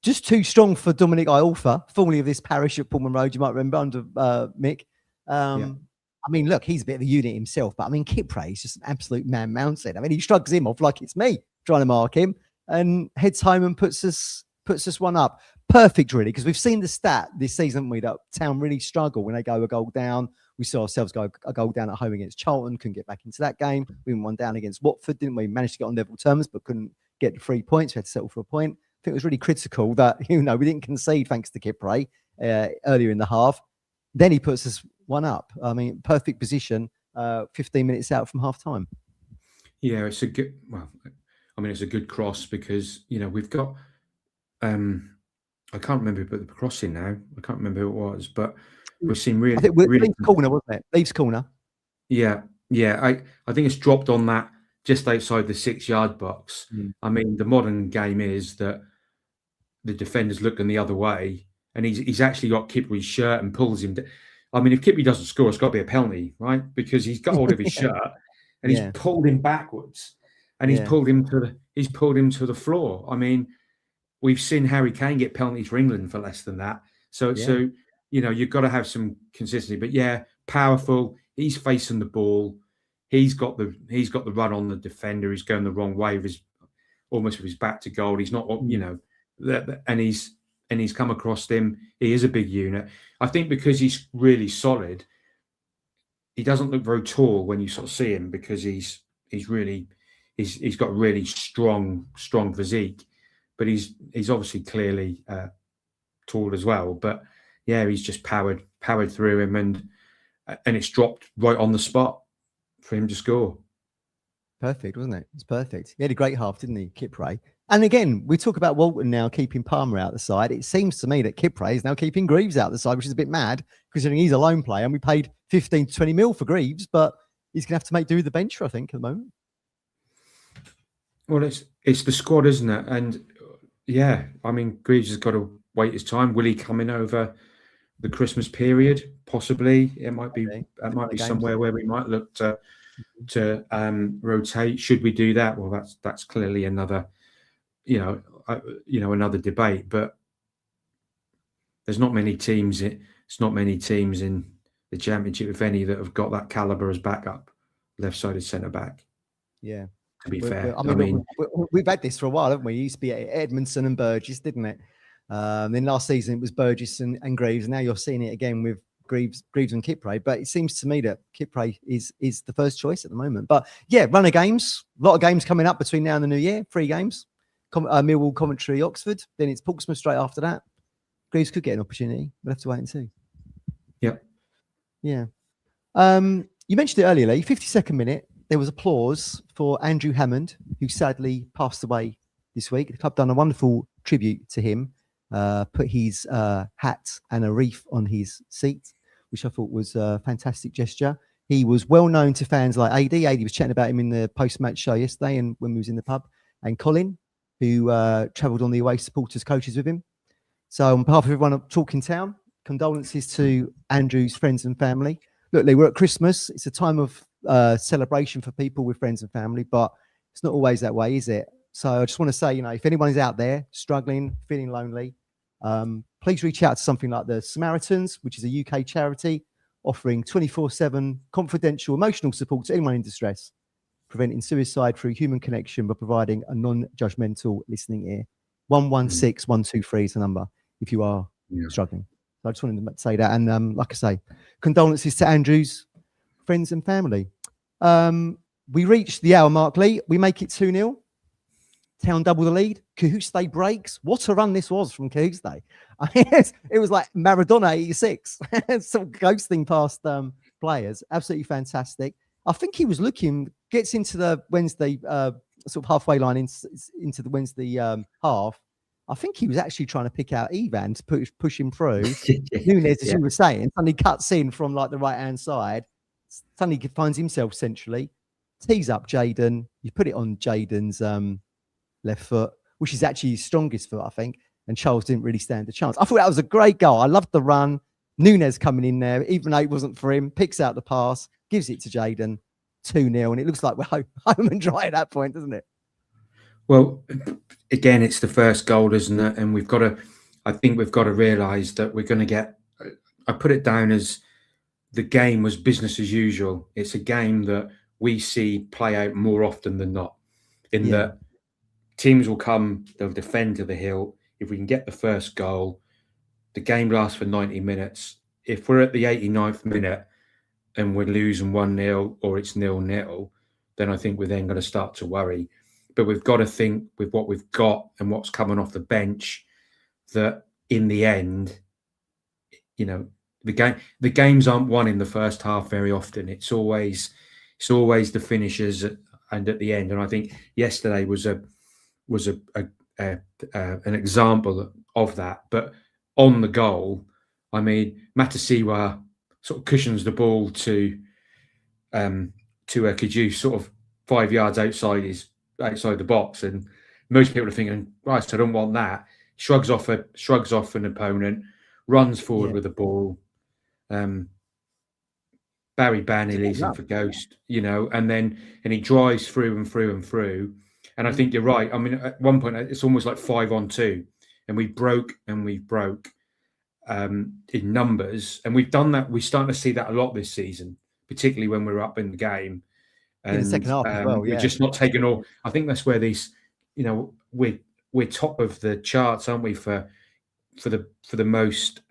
Speaker 2: Just too strong for Dominic Iorfa, formerly of this parish at Pullman Road, you might remember, under Mick. I mean, look, he's a bit of a unit himself, but I mean, Kipre is just an absolute man mounted. I mean, he shrugs him off like it's me trying to mark him, and heads home and puts us one up. Perfect, really, because we've seen the stat this season, haven't we, that Town really struggle when they go a goal down. We saw ourselves go a goal down at home against Charlton, couldn't get back into that game. We went one down against Watford, didn't we? Managed to get on level terms, but couldn't get the 3 points. We had to settle for a point. I think it was really critical that, we didn't concede thanks to Kipre earlier in the half. Then he puts us one up. I mean, perfect position, 15 minutes out from half time.
Speaker 3: Yeah, it's a good cross because, we've got, I can't remember who put the cross in now. I can't remember who it was, but we've seen really... I think
Speaker 2: Leeds corner, wasn't it? Leeds corner.
Speaker 3: Yeah. I think it's dropped on that just outside the 6-yard box. I mean, the modern game is that the defender's looking the other way, and he's actually got Kipre's shirt and pulls him. I mean, if Kipre doesn't score, it's got to be a penalty, right? Because he's got hold of his shirt and he's pulled him backwards, and he's pulled him to the floor. I mean, we've seen Harry Kane get penalties for England for less than that. So you've got to have some consistency. But powerful. He's facing the ball. He's got the run on the defender. He's going the wrong way almost with his back to goal. He's not, and he's come across him. He is a big unit. I think because he's really solid, he doesn't look very tall when you sort of see him because he's got a really strong physique. But he's obviously clearly tall as well. But he's just powered through him, and it's dropped right on the spot for him to score.
Speaker 2: Perfect, wasn't it? It's perfect. He had a great half, didn't he, Kipre? And again, we talk about Walton now keeping Palmer out the side. It seems to me that Kipre is now keeping Greaves out the side, which is a bit mad, considering he's a lone player, and we paid 15 to 20 mil for Greaves, but he's going to have to make do with the bench, I think, at the moment.
Speaker 3: Well, it's the squad, isn't it? And I mean, Greaves has got to wait his time. Will he come in over the Christmas period? Possibly. It might be. It might be somewhere where we might look to rotate. Should we do that? Well, that's clearly another, another debate. But there's not many teams. It's not many teams in the Championship, if any, that have got that caliber as backup, left-sided centre back.
Speaker 2: Yeah.
Speaker 3: To be fair,
Speaker 2: I mean, we've had this for a while, haven't we? It used to be Edmondson and Burgess, didn't it? Then last season it was Burgess and Greaves. And now you're seeing it again with Greaves and Kipre. But it seems to me that Kipre is the first choice at the moment. But run of games, a lot of games coming up between now and the new year. 3 games: Millwall, Coventry, Oxford. Then it's Portsmouth straight after that. Greaves could get an opportunity. We'll have to wait and see.
Speaker 3: Yep.
Speaker 2: Yeah. You mentioned it earlier, Lee. 52nd minute. There was applause for Andrew Hammond, who sadly passed away this week. The club done a wonderful tribute to him, put his hat and a wreath on his seat, which I thought was a fantastic gesture. He was well known to fans like AD. AD was chatting about him in the post-match show yesterday and when we was in the pub. And Colin, who travelled on the away supporters coaches with him. So on behalf of everyone at Talking Town, condolences to Andrew's friends and family. Look, Lee, we're at Christmas. It's a time of celebration for people with friends and family, but it's not always that way, is it? So I just want to say, you know, if anyone is out there struggling, feeling lonely, please reach out to something like the Samaritans, which is a UK charity offering 24/7 confidential emotional support to anyone in distress, preventing suicide through human connection by providing a non-judgmental listening ear. 116123 is the number if you are struggling. So I just wanted to say that. And like I say, condolences to Andrew's friends and family. We reached the hour mark, Lee. We make it 2-0. Town double the lead. Cahuste breaks. What a run this was from Cahuste. It was like Maradona 86. Sort of ghosting past players. Absolutely fantastic. I think he was looking, gets into the Wednesday sort of halfway line into the Wednesday half. I think he was actually trying to pick out Ivan to push him through. Nunes, as you were saying, suddenly cuts in from like the right-hand side. Suddenly finds himself centrally. Tees up Jaden. You put it on Jaden's left foot, which is actually his strongest foot, I think. And Charles didn't really stand a chance. I thought that was a great goal. I loved the run. Nunes coming in there, even though it wasn't for him, picks out the pass, gives it to Jaden, 2-0. And it looks like we're home and dry at that point, doesn't it?
Speaker 3: Well, again, it's the first goal, isn't it? And I think we've got to realise that we're going to get, I put it down as the game was business as usual. It's a game that we see play out more often than not, in that teams will come, they'll defend to the hill. If we can get the first goal, the game lasts for 90 minutes. If we're at the 89th minute and we're losing 1-0 or it's 0-0, then I think we're then going to start to worry. But we've got to think with what we've got and what's coming off the bench that in the end, you know, the games aren't won in the first half very often. It's always the finishers and at the end. And I think yesterday was an example of that. But on the goal, I mean, Matasiwa sort of cushions the ball to Kajus sort of 5 yards outside the box, and most people are thinking, right, so I don't want that. Shrugs off an opponent, runs forward with the ball. Barry Banny leaves him for ghost, you know, and he drives through and through and through. And I think you're right. I mean, at one point it's almost like 5-on-2, and we broke in numbers, and we've done that. We're starting to see that a lot this season, particularly when we're up in the game. And
Speaker 2: in the second half as well,
Speaker 3: we're just not taking all. I think that's where these, you know, we're top of the charts, aren't we, for the most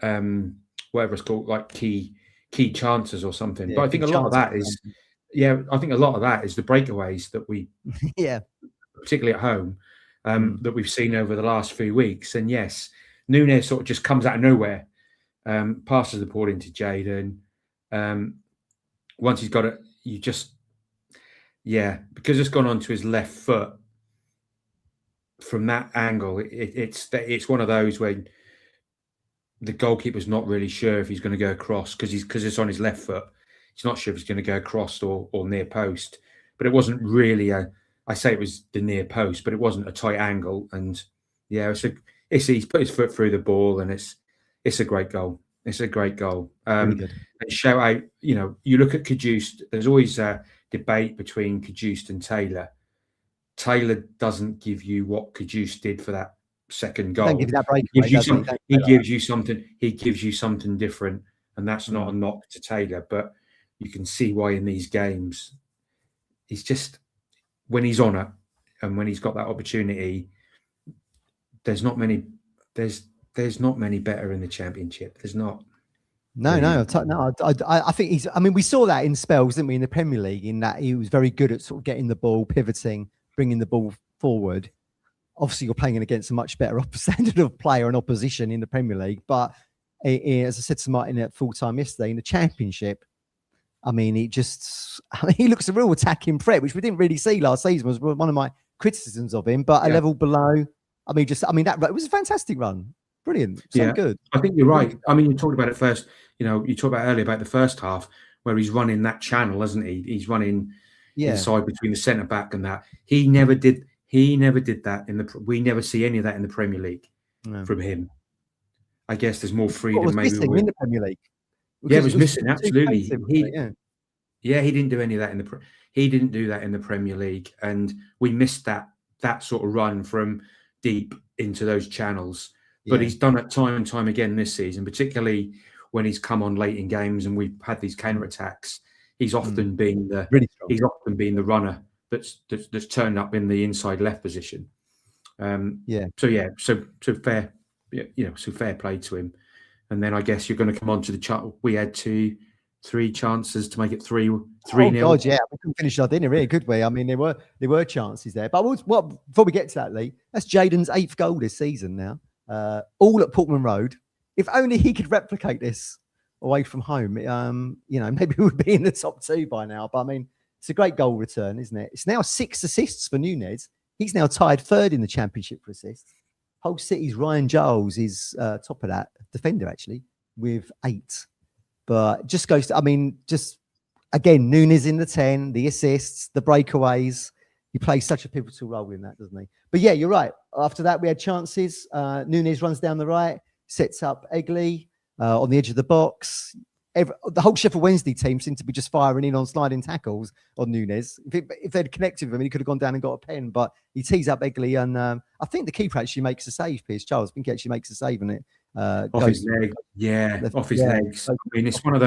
Speaker 3: whatever it's called, like key chances or something. But I think a lot of that is, I think a lot of that is the breakaways that we, particularly at home, that we've seen over the last few weeks. And yes, Nunes sort of just comes out of nowhere, passes the ball into Jaden. Once he's got it, you just. Yeah, because it's gone onto his left foot. From that angle, it's one of those where the goalkeeper's not really sure if he's going to go across because it's on his left foot. He's not sure if he's going to go across or near post. But it wasn't really I say it was the near post, but it wasn't a tight angle. And he's put his foot through the ball, and it's a great goal. It's a great goal. And shout out, you know, you look at Cajuste. There's always a debate between Cajuste and Taylor. Taylor doesn't give you what Cajuste did for that second goal.
Speaker 2: He
Speaker 3: gives you something. He gives you something different, and that's not a knock to Taylor. But you can see why in these games, he's just, when he's on it and when he's got that opportunity, there's not many better in the Championship. There's not.
Speaker 2: No. I think he's. I mean, we saw that in spells, didn't we, in the Premier League? In that he was very good at sort of getting the ball, pivoting, bringing the ball forward. Obviously, you're playing against a much better standard of player and opposition in the Premier League. But as I said to Martin at full time yesterday, in the Championship, I mean, he looks a real attacking threat, which we didn't really see last season. Was one of my criticisms of him. But a level below, it was a fantastic run. Brilliant. So good.
Speaker 3: I think you're right. I mean, you talked about it first. You know, you talked about earlier about the first half where he's running that channel, isn't he? He's running inside between the centre back and that. He never did that we never see any of that in the Premier League from him. I guess there's more freedom.
Speaker 2: What was missing in the Premier League?
Speaker 3: It was missing, absolutely. He didn't do any of that he didn't do that in the Premier League, and we missed that that sort of run from deep into those channels. But he's done it time and time again this season, particularly when he's come on late in games and we've had these counter attacks. He's often been the runner that's turned up in the inside left position. So fair, so fair play to him. And then I guess you're going to come on to the chart. We had 3 chances to make it 3-0.
Speaker 2: Oh God, yeah, we couldn't finish our dinner, really, could we? I mean, there were chances there. But before we get to that, Lee, that's Jayden's 8th goal this season now, all at Portman Road. If only he could replicate this away from home, maybe we would be in the top 2 by now. But I mean, it's a great goal return, isn't it? It's now 6 assists for Nunez. He's now tied 3rd in the Championship for assists. Hull City's Ryan Giles is top of that defender, actually, with 8. But just goes to, again, Nunez in the 10, the assists, the breakaways. He plays such a pivotal role in that, doesn't he? But yeah, you're right. After that, we had chances. Nunez runs down the right, sets up Egley on the edge of the box. The whole Sheffield Wednesday team seemed to be just firing in on sliding tackles on Nunez. If they'd connected with him, he could have gone down and got a pen. But he tees up Egley, and I think the keeper actually makes a save, Piers Charles. I think he actually makes a save on it.
Speaker 3: Off his leg. Yeah, off his legs. I mean, it's one of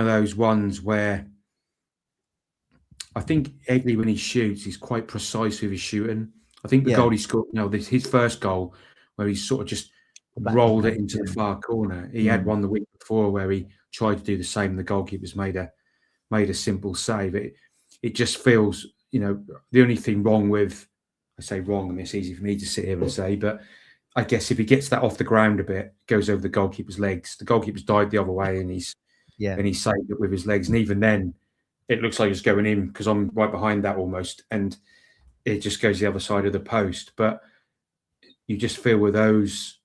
Speaker 3: those ones where I think Egley, when he shoots, he's quite precise with his shooting. I think the goal he scored, his first goal, where he sort of just rolled it into the far corner. He had one the week before where he tried to do the same. The goalkeeper's made a simple save. It just feels, the only thing wrong with, I say wrong, and it's easy for me to sit here and say, but I guess if he gets that off the ground a bit, goes over the goalkeeper's legs. The goalkeeper's died the other way, and he's saved it with his legs. And even then, it looks like it's going in because I'm right behind that almost, and it just goes the other side of the post. But you just feel with those,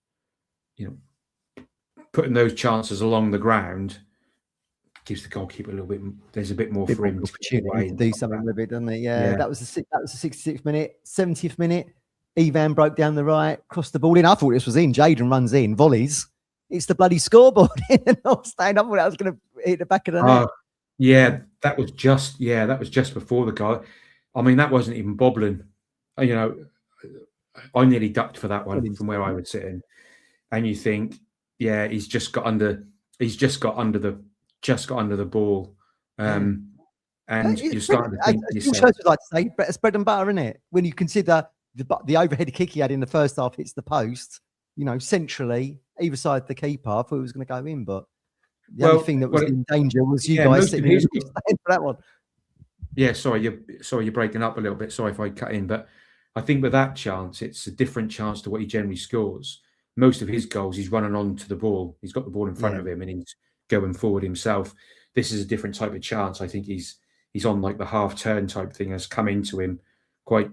Speaker 3: putting those chances along the ground gives the goalkeeper a little bit. There's a bit more for him
Speaker 2: to do something with it, doesn't it? Yeah. That was the 66th minute, 70th minute. Ivan broke down the right, crossed the ball in. I thought this was in. Jayden runs in, volleys. It's the bloody scoreboard. Not staying up. I thought I was going to hit the back of the net.
Speaker 3: Yeah, that was just before the goal. I mean, that wasn't even bobbling. I nearly ducked for that one from where I was sitting. And you think, he's just got under the ball. And you're starting to think yourself.
Speaker 2: I'd like to say, better bread and butter, isn't it? When you consider the overhead kick he had in the first half hits the post, centrally, either side of the keeper. I thought it was going to go in, but the only thing that was in danger was you guys sitting in for that one.
Speaker 3: Yeah, sorry, you're breaking up a little bit. Sorry if I cut in, but I think with that chance, it's a different chance to what he generally scores. Most of his goals, he's running onto the ball. He's got the ball in front of him and he's going forward himself. This is a different type of chance. I think he's on like the half turn type thing, has come into him quite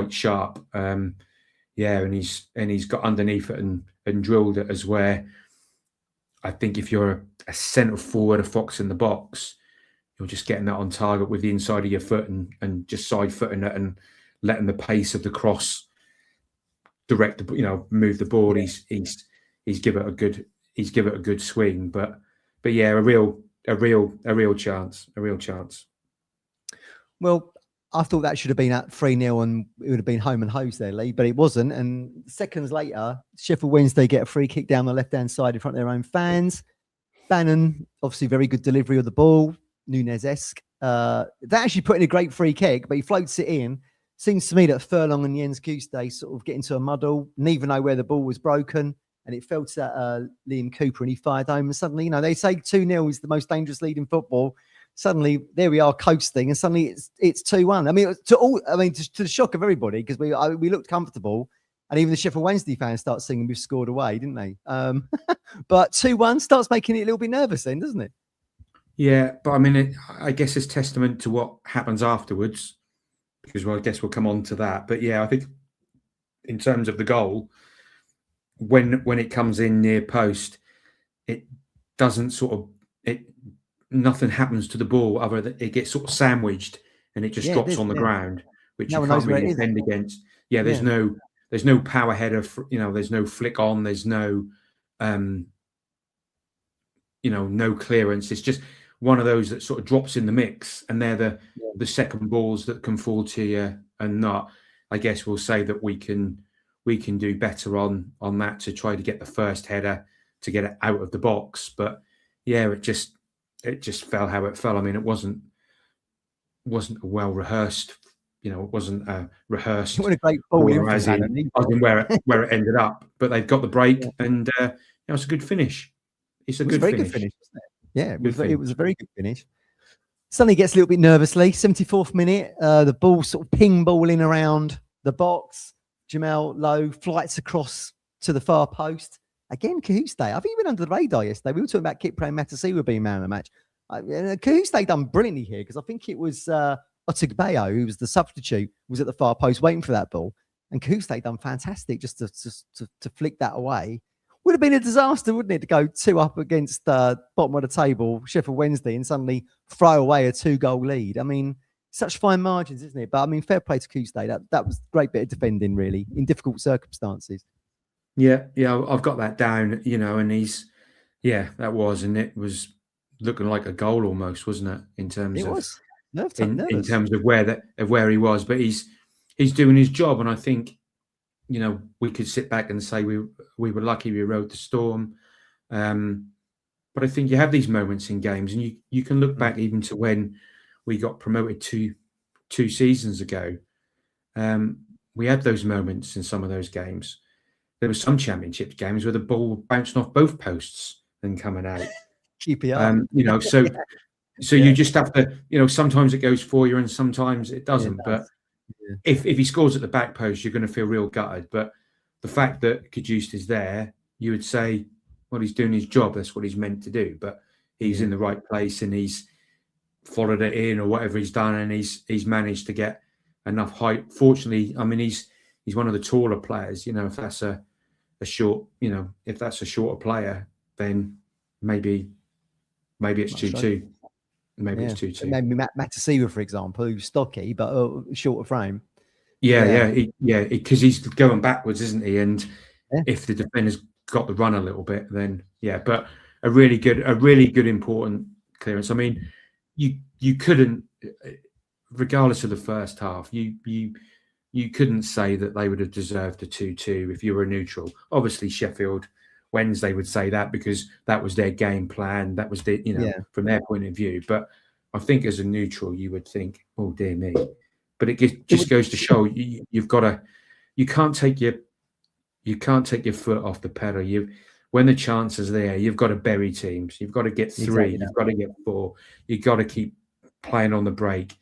Speaker 3: sharp. And he's got underneath it and drilled it as where I think if you're a centre forward, a fox in the box, you're just getting that on target with the inside of your foot and just side footing it and letting the pace of the cross direct the, move the ball. He's give it a good swing, but yeah, a real chance.
Speaker 2: Well, I thought that should have been at 3-0 and it would have been home and hose there, Lee, but it wasn't. And seconds later, Sheffield Wednesday get a free kick down the left-hand side in front of their own fans. Bannon, obviously very good delivery of the ball, Nunez-esque. They actually put in a great free kick, but he floats it in. Seems to me that Furlong and Jens Kuste sort of get into a muddle, neither know where the ball was broken, and it fell to Liam Cooper and he fired home. And suddenly, they say 2-0 is the most dangerous lead in football. Suddenly, there we are coasting, and suddenly it's 2-1. To the shock of everybody, because we looked comfortable, and even the Sheffield Wednesday fans start singing we've scored away, didn't they? But 2-1 starts making it a little bit nervous, then, doesn't it?
Speaker 3: Yeah, but I guess it's testament to what happens afterwards, because I guess we'll come on to that. But yeah, I think in terms of the goal, when it comes in near post, it doesn't nothing happens to the ball other than it gets sort of sandwiched and it just drops on the ground, which you can't really defend against. Yeah, there's no power header, there's no flick on, there's no no clearance. It's just one of those that sort of drops in the mix, and they're the second balls that can fall to you not. I guess we'll say that we can do better on that to try to get the first header to get it out of the box. But yeah, it just fell how it fell. I mean, it wasn't a well rehearsed. It wasn't a rehearsed.
Speaker 2: What a great ball in
Speaker 3: as in where it ended up. But they've got the break, and it's a good finish. It's a very good finish,
Speaker 2: wasn't it? Yeah, it was a very good finish. Suddenly gets a little bit nervously. 74th minute, the ball sort of ping balling around the box. Jamal Lowe flights across to the far post. Again, Cahuste. I think he went under the radar yesterday. We were talking about Kipre and Matasiwa being man of the match. Cahuste done brilliantly here, because I think it was Otigbayo, who was the substitute, was at the far post waiting for that ball. And Cahuste done fantastic just to flick that away. Would have been a disaster, wouldn't it, to go 2 up against the bottom of the table, Sheffield Wednesday, and suddenly throw away a 2-goal lead. I mean, such fine margins, isn't it? But I mean, fair play to Cahuste. That was a great bit of defending, really, in difficult circumstances.
Speaker 3: Yeah, I've got that down, and that was, and it was looking like a goal almost, wasn't it? In terms in terms of where he was, but he's doing his job, and I think, we could sit back and say we were lucky we rode the storm, but I think you have these moments in games, and you can look back even to when we got promoted two seasons ago. We had those moments in some of those games. There were some championship games where the ball bouncing off both posts and coming out.
Speaker 2: Keep it up.
Speaker 3: So you just have to, sometimes it goes for you and sometimes it doesn't. But if he scores at the back post, you're going to feel real gutted. But the fact that Cajuste is there, you would say, well, he's doing his job. That's what he's meant to do. But he's in the right place and he's followed it in, or whatever he's done, and he's managed to get enough height. Fortunately, I mean, he's one of the taller players. If that's a short, if that's a shorter player, then maybe it's 2-2. Maybe it's 2-2.
Speaker 2: Maybe Matasiwa, for example, who's stocky but a shorter frame.
Speaker 3: Because he's going backwards, isn't he? And if the defender's got the run a little bit, then but a really good important clearance. I mean, you couldn't, regardless of the first half, you couldn't say that they would have deserved a 2-2 if you were a neutral. Obviously, Sheffield Wednesday would say that because that was their game plan. That was from their point of view. But I think as a neutral, you would think, oh dear me. But it just goes to show you can't take your foot off the pedal. When the chance is there, you've got to bury teams. You've got to get 3. You've got to get 4. You've got to keep playing on the break,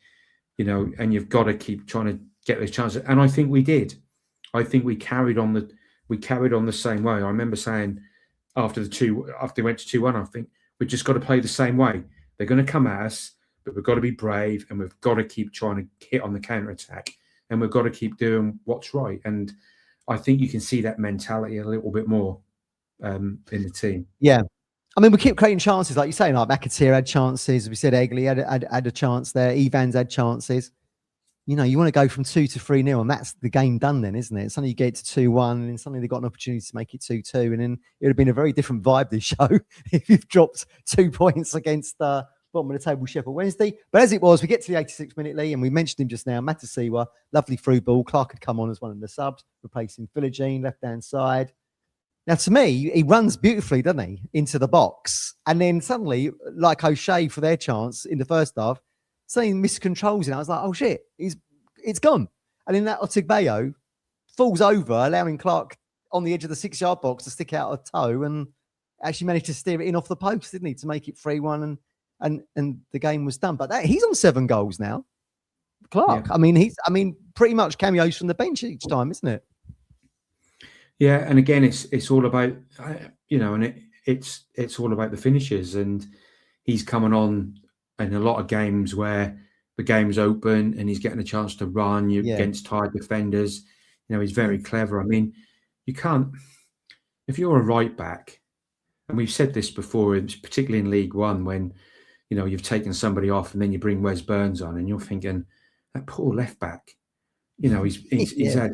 Speaker 3: and you've got to keep trying to get those chances. And I think we did. I think we carried on the same way. I remember saying after they went to 2-1, I think we've just got to play the same way. They're going to come at us, but we've got to be brave, and we've got to keep trying to hit on the counter-attack, and we've got to keep doing what's right. And I think you can see that mentality a little bit more in the team.
Speaker 2: Yeah. I mean, we keep creating chances, like you say. Like McAteer had chances. We said Egley had a chance there. Evans had chances. You want to go from 2 to 3-0, and that's the game done then, isn't it? Suddenly you get to 2-1, and then suddenly they've got an opportunity to make it 2-2, and then it would have been a very different vibe, this show, if you've dropped 2 points against the bottom of the table, Sheffield Wednesday. But as it was, we get to the 86th minute, Lee, and we mentioned him just now, Matasiwa, lovely through ball. Clark had come on as one of the subs, replacing Philogene, left-hand side. Now, to me, he runs beautifully, doesn't he, into the box. And then suddenly, like O'Shea for their chance in the first half, suddenly miscontrols it. I was like, oh, shit, it's gone. And then that Otigbayo falls over, allowing Clark on the edge of the 6-yard box to stick out a toe and actually managed to steer it in off the post, didn't he, to make it 3-1 and the game was done. But he's on 7 goals now, Clark. Yeah. I mean, pretty much cameos from the bench each time, isn't it?
Speaker 3: Yeah, and again, it's all about and it's all about the finishes, and he's coming on in a lot of games where the game's open and he's getting a chance to run against tired defenders. He's very clever. I mean, you can't, if you're a right back, and we've said this before, particularly in League One, when you've taken somebody off and then you bring Wes Burns on, and you're thinking, that poor left back, he's had.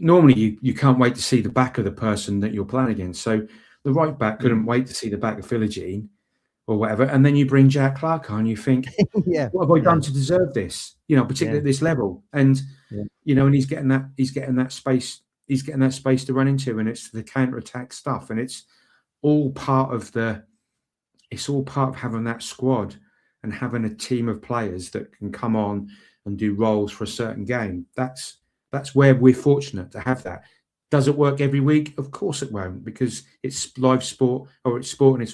Speaker 3: Normally you can't wait to see the back of the person that you're playing against. So the right back couldn't wait to see the back of Philogene, or whatever, and then you bring Jack Clark on, you think, what have I done to deserve this? Particularly at this level, and and he's getting that space to run into, and it's the counter-attack stuff, and it's all part of having that squad and having a team of players that can come on and do roles for a certain game. That's where we're fortunate to have that. Does it work every week? Of course it won't, because it's live sport, or it's sport, and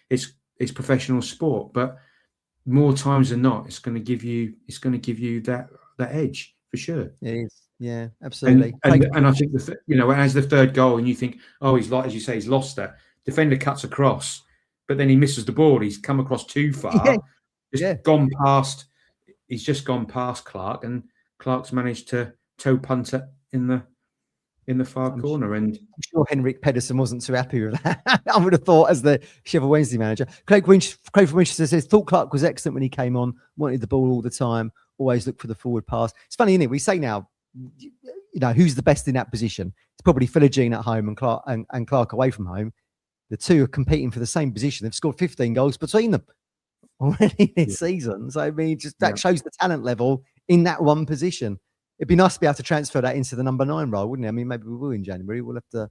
Speaker 3: it's professional sport. But more times than not, it's going to give you that edge for sure.
Speaker 2: It is, yeah, absolutely.
Speaker 3: And I think as the third goal, and you think, oh, he's as you say, he's lost that. Defender cuts across, but then he misses the ball. He's come across too far. Gone past. He's just gone past Clark, and Clark's managed to toe punt it in the far corner. And
Speaker 2: I'm sure Henrik Pedersen wasn't too happy with that. I would have thought, as the Sheffield Wednesday manager. Craig from Winchester says, thought Clark was excellent when he came on, wanted the ball all the time, always looked for the forward pass. It's funny, isn't it? We say now, who's the best in that position? It's probably Philogene at home and Clark away from home. The two are competing for the same position. They've scored 15 goals between them already this season. So, I mean, that shows the talent level in that one position. It'd be nice to be able to transfer that into the number 9 role, wouldn't it? I mean, maybe we will in January. We'll have to.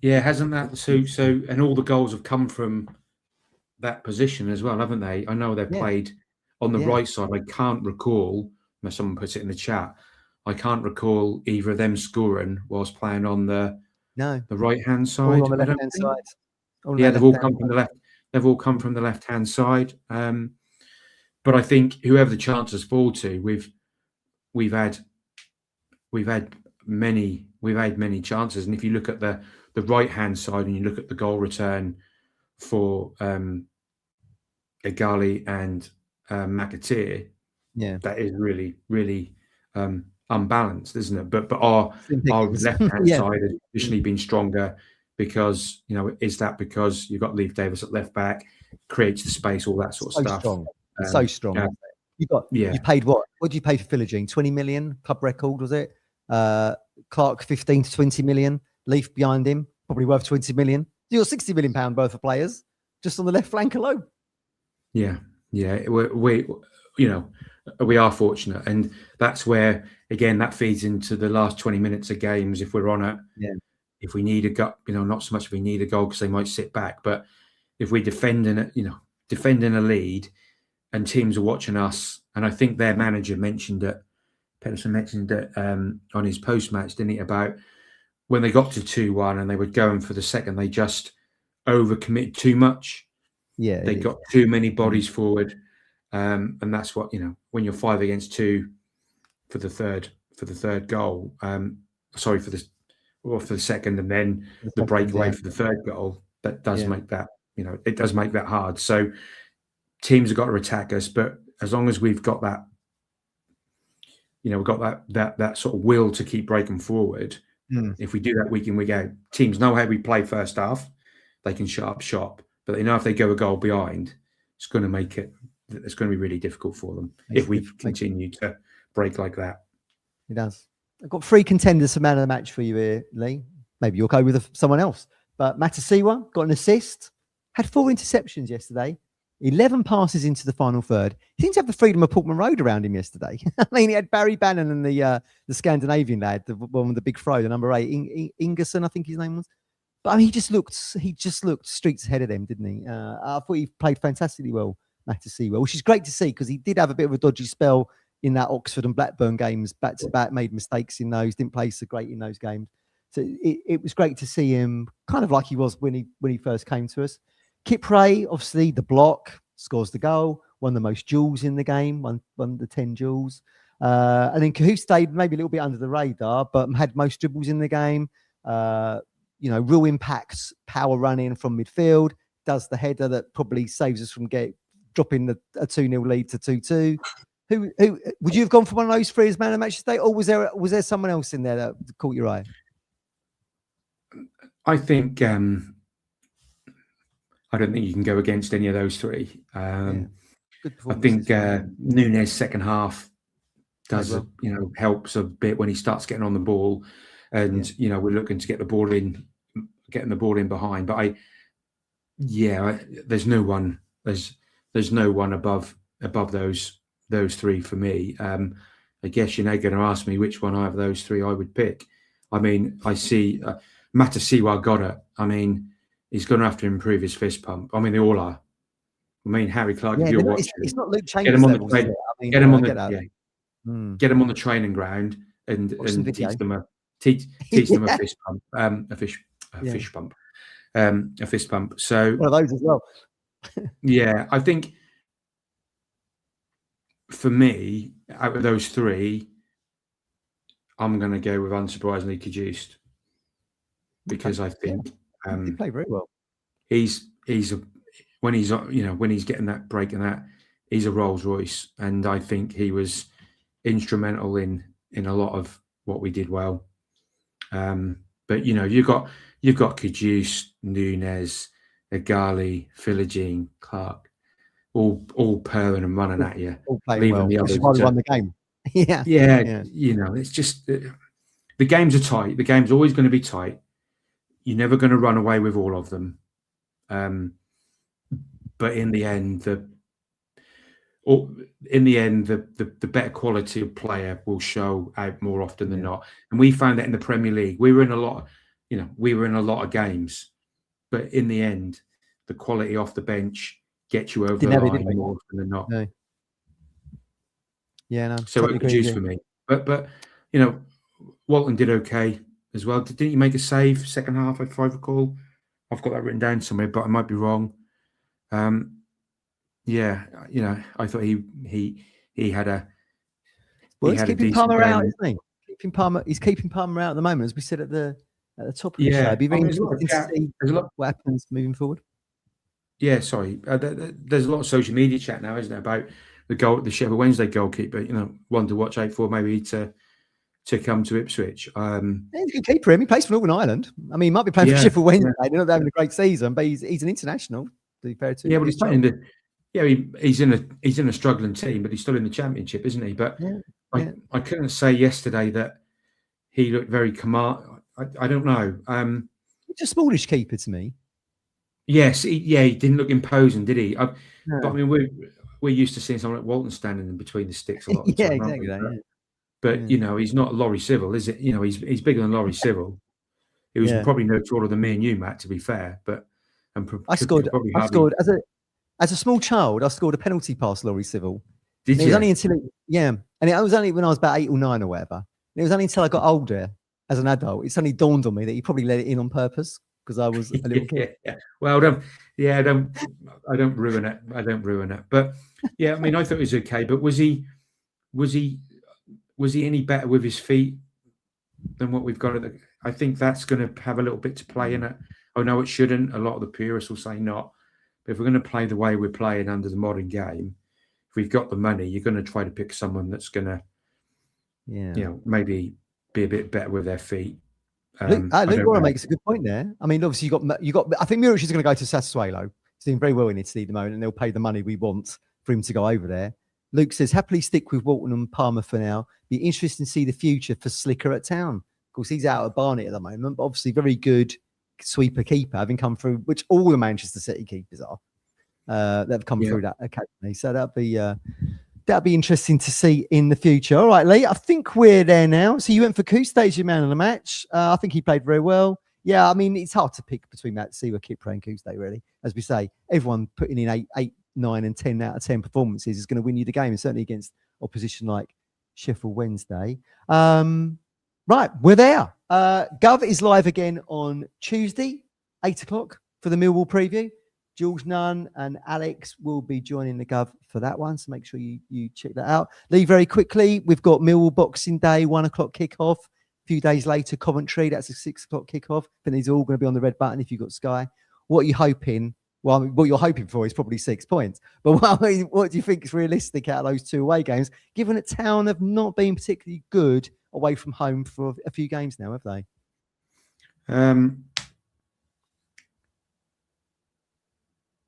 Speaker 3: Hasn't that so? And all the goals have come from that position as well, haven't they? I know they've played on the right side. I can't recall, unless someone puts it in the chat, I can't recall either of them scoring whilst playing on the right-hand side.
Speaker 2: All on the left-hand side.
Speaker 3: They've all come from the left. They've all come from the left-hand side. But I think whoever the chances fall to, we've had many chances. And if you look at the right-hand side and you look at the goal return for Egali and McAteer, that is really, really unbalanced, isn't it? But our left-hand side has traditionally been stronger because, is that because you've got Leif Davis at left back, creates the space, all that sort of stuff.
Speaker 2: So strong. You paid what? What did you pay for Philogene? 20 million club record, was it? Clark 15 to 20 million. Leif behind him, probably worth 20 million. You got 60 million pound worth of players just on the left flank alone. We are fortunate, and that's where again that feeds into the last 20 minutes of games. If we're on it, if we need a goal, not so much if we need a goal because they might sit back, but if we're defending a lead and teams are watching us, and I think their manager mentioned it. Pedersen mentioned it on his post-match, didn't he, about when they got to 2-1 and they were going for the second, they just overcommitted too much. They got too many bodies forward, and that's what when you're 5 against 2 for the third goal. For the second, and then the breakaway for the third goal. That does make that it does make that hard. So teams have got to attack us, but as long as we've got that. We've got that sort of will to keep breaking forward. If we do that week in, week out, teams know how we play first half. They can shut up shop, but they know if they go a goal behind, it's going to be really difficult for them if we continue to break like that. It does. I've got 3 contenders for man of the match for you here, Lee. Maybe you'll go with someone else. But Matasiwa got an assist, had 4 interceptions yesterday. 11 passes into the final third. He seemed to have the freedom of Portman Road around him yesterday. I mean, he had Barry Bannon and the Scandinavian lad, the one with the big throw, the number 8, Ingerson, I think his name was. But I mean, he just looked streets ahead of them, didn't he? I thought he played fantastically well, Matasiwa, which is great to see because he did have a bit of a dodgy spell in that Oxford and Blackburn games, back to back, made mistakes in those, didn't play so great in those games. So it was great to see him kind of like he was when he first came to us. Kipre, obviously, the block, scores the goal, won the most duels in the game, won the 10 duels. And then Cahoot stayed maybe a little bit under the radar, but had most dribbles in the game. Real impacts, power running from midfield, does the header that probably saves us from dropping a 2-0 lead to 2-2. Who would you have gone for one of those 3 as man of the match today, or was there someone else in there that caught your eye?
Speaker 3: I think I don't think you can go against any of those 3. I think Nunes second half does helps a bit when he starts getting on the ball, and we're looking to get the ball in, getting the ball in behind. But there's no one there's no one above those three for me. I guess you're now going to ask me which one out of those three I would pick. I mean, I see Matasiwa got it. I mean, he's going to have to improve his fist pump. I mean, they all are. I mean, Harry Clark, if you're watching,
Speaker 2: it's not Luke Chambers levels. Get him on
Speaker 3: the training ground and teach them a fist pump, a fist pump. So
Speaker 2: one of those as well.
Speaker 3: Yeah, I think for me, out of those three, I'm going to go with unsurprisingly Caduced, because I think
Speaker 2: he played very well.
Speaker 3: When he's getting that break and that, he's a Rolls Royce, and I think he was instrumental in a lot of what we did well. But you've got Caduce, Nunes, Egali, Philogene, Clark, all purring and running at you,
Speaker 2: all playing well. The others won the game. yeah.
Speaker 3: It's just the games are tight. The game's always going to be tight. You're never going to run away with all of them. But in the end, the better quality of player will show out more often than not. And we found that in the Premier League. We were in a lot of games, but in the end, the quality off the bench gets you over the line more often than not.
Speaker 2: No. Yeah, no.
Speaker 3: So it reduced for me. But Walton did okay as well. Didn't you make a save second half, if I recall? I've got that written down somewhere, but I might be wrong. I thought he had a.
Speaker 2: He's keeping Palmer out, isn't he? He's keeping Palmer out at the moment, as we said at the top of the show. It'd be very interesting to see what happens moving forward.
Speaker 3: Yeah, sorry. There's a lot of social media chat now, isn't there, about the Sheffield Wednesday goalkeeper? One to watch out for, maybe to come to Ipswich.
Speaker 2: He's a good keeper. He plays for Northern Ireland. I mean, he might be playing for Sheffield Wednesday. Yeah. They're not having a great season, but he's an international. To be fair to
Speaker 3: but he's playing he's in a struggling team, but he's still in the Championship, isn't he? But I couldn't say yesterday that he looked very I don't know.
Speaker 2: He's a smallish keeper to me.
Speaker 3: Yes, he didn't look imposing, did he? But I mean, we're used to seeing someone like Walton standing in between the sticks a lot of the time.
Speaker 2: Exactly.
Speaker 3: But he's not Laurie Civil, is it? He's bigger than Laurie Civil. He was probably no taller than me and you, Matt, to be fair. But
Speaker 2: I scored as a small child. I scored a penalty pass Laurie Civil.
Speaker 3: Did you?
Speaker 2: It was only until and it was only when I was about 8 or 9 or whatever. And it was only until I got older as an adult. It suddenly dawned on me that he probably let it in on purpose because I was a little kid.
Speaker 3: Well, I don't ruin it. I don't ruin it. But I mean, I thought it was okay. But was he any better with his feet than what we've got I think that's going to have a little bit to play in it. Oh no, it shouldn't. A lot of the purists will say not. But if we're going to play the way we're playing under the modern game, if we've got the money, you're going to try to pick someone that's going to, maybe be a bit better with their feet.
Speaker 2: Luke Warren makes a good point there. I mean, obviously you got. I think Muric is going to go to Sassuolo. He's doing very well in Italy at the moment, and they'll pay the money we want for him to go over there. Luke says, happily stick with Walton and Palmer for now. Be interesting to see the future for Slicker at Town. Of course, he's out at Barnet at the moment, but obviously very good sweeper keeper, having come through, which all the Manchester City keepers are. That have come through that academy. So that'd be interesting to see in the future. All right, Lee, I think we're there now. So you went for Kuste as your man of the match. I think he played very well. Yeah, I mean, it's hard to pick between Matt Seawer, Kipre and Kuste, really. As we say, everyone putting in 8, 9 and 10 out of 10 performances is going to win you the game, and certainly against opposition like Sheffield Wednesday. Right, we're there. Gov is live again on Tuesday, 8 o'clock for the Millwall preview. Jules Nunn and Alex will be joining the Gov for that one, so make sure you check that out. Lee, very quickly, we've got Millwall Boxing Day, 1 o'clock kickoff. A few days later, Coventry, that's a 6 o'clock kickoff. But these are all going to be on the red button if you've got Sky. What are you hoping? Well, what you're hoping for is probably 6 points. But what do you think is realistic out of those 2 away games, given that Town have not been particularly good away from home for a few games now, have they?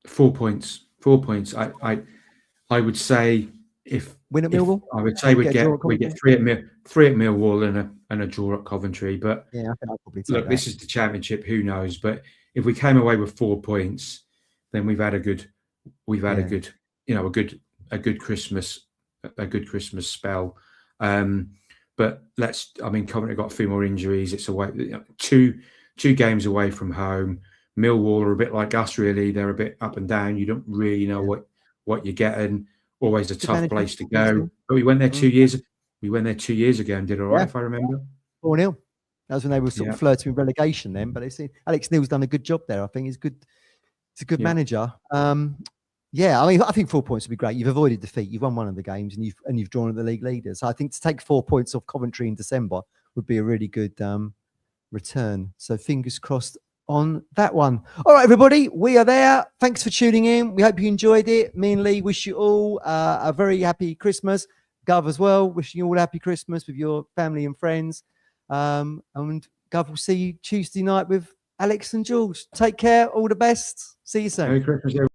Speaker 3: 4 points. 4 points. I would say if
Speaker 2: win at Millwall,
Speaker 3: I would say we get 3 at Millwall and a draw at Coventry. But
Speaker 2: I think I'll probably take
Speaker 3: look, this is the Championship. Who knows? But if we came away with 4 points, then we've had a good we've had a good, a good Christmas spell. But Coventry got a few more injuries. It's away, two games away from home. Millwall are a bit like us, really. They're a bit up and down. You don't really know what you're getting. Always a tough place to go. But we went there 2 years. We went there 2 years ago and did all right, if I remember.
Speaker 2: 4-0. That was when they were sort of flirting with relegation then. But Alex Neil's done a good job there. I think he's good. He's a good manager. I think 4 points would be great. You've avoided defeat. You've won one of the games, and you've drawn at the league leaders. So I think to take 4 points off Coventry in December would be a really good return. So fingers crossed on that one. All right, everybody, we are there. Thanks for tuning in. We hope you enjoyed it. Me and Lee wish you all a very happy Christmas. Gov as well, wishing you all a happy Christmas with your family and friends. And Gov will see you Tuesday night with Alex and George. Take care. All the best. See you soon.
Speaker 3: Merry Christmas, everyone.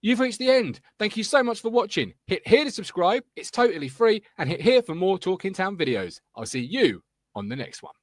Speaker 1: You've reached the end. Thank you so much for watching. Hit here to subscribe. It's totally free. And hit here for more Talking Town videos. I'll see you on the next one.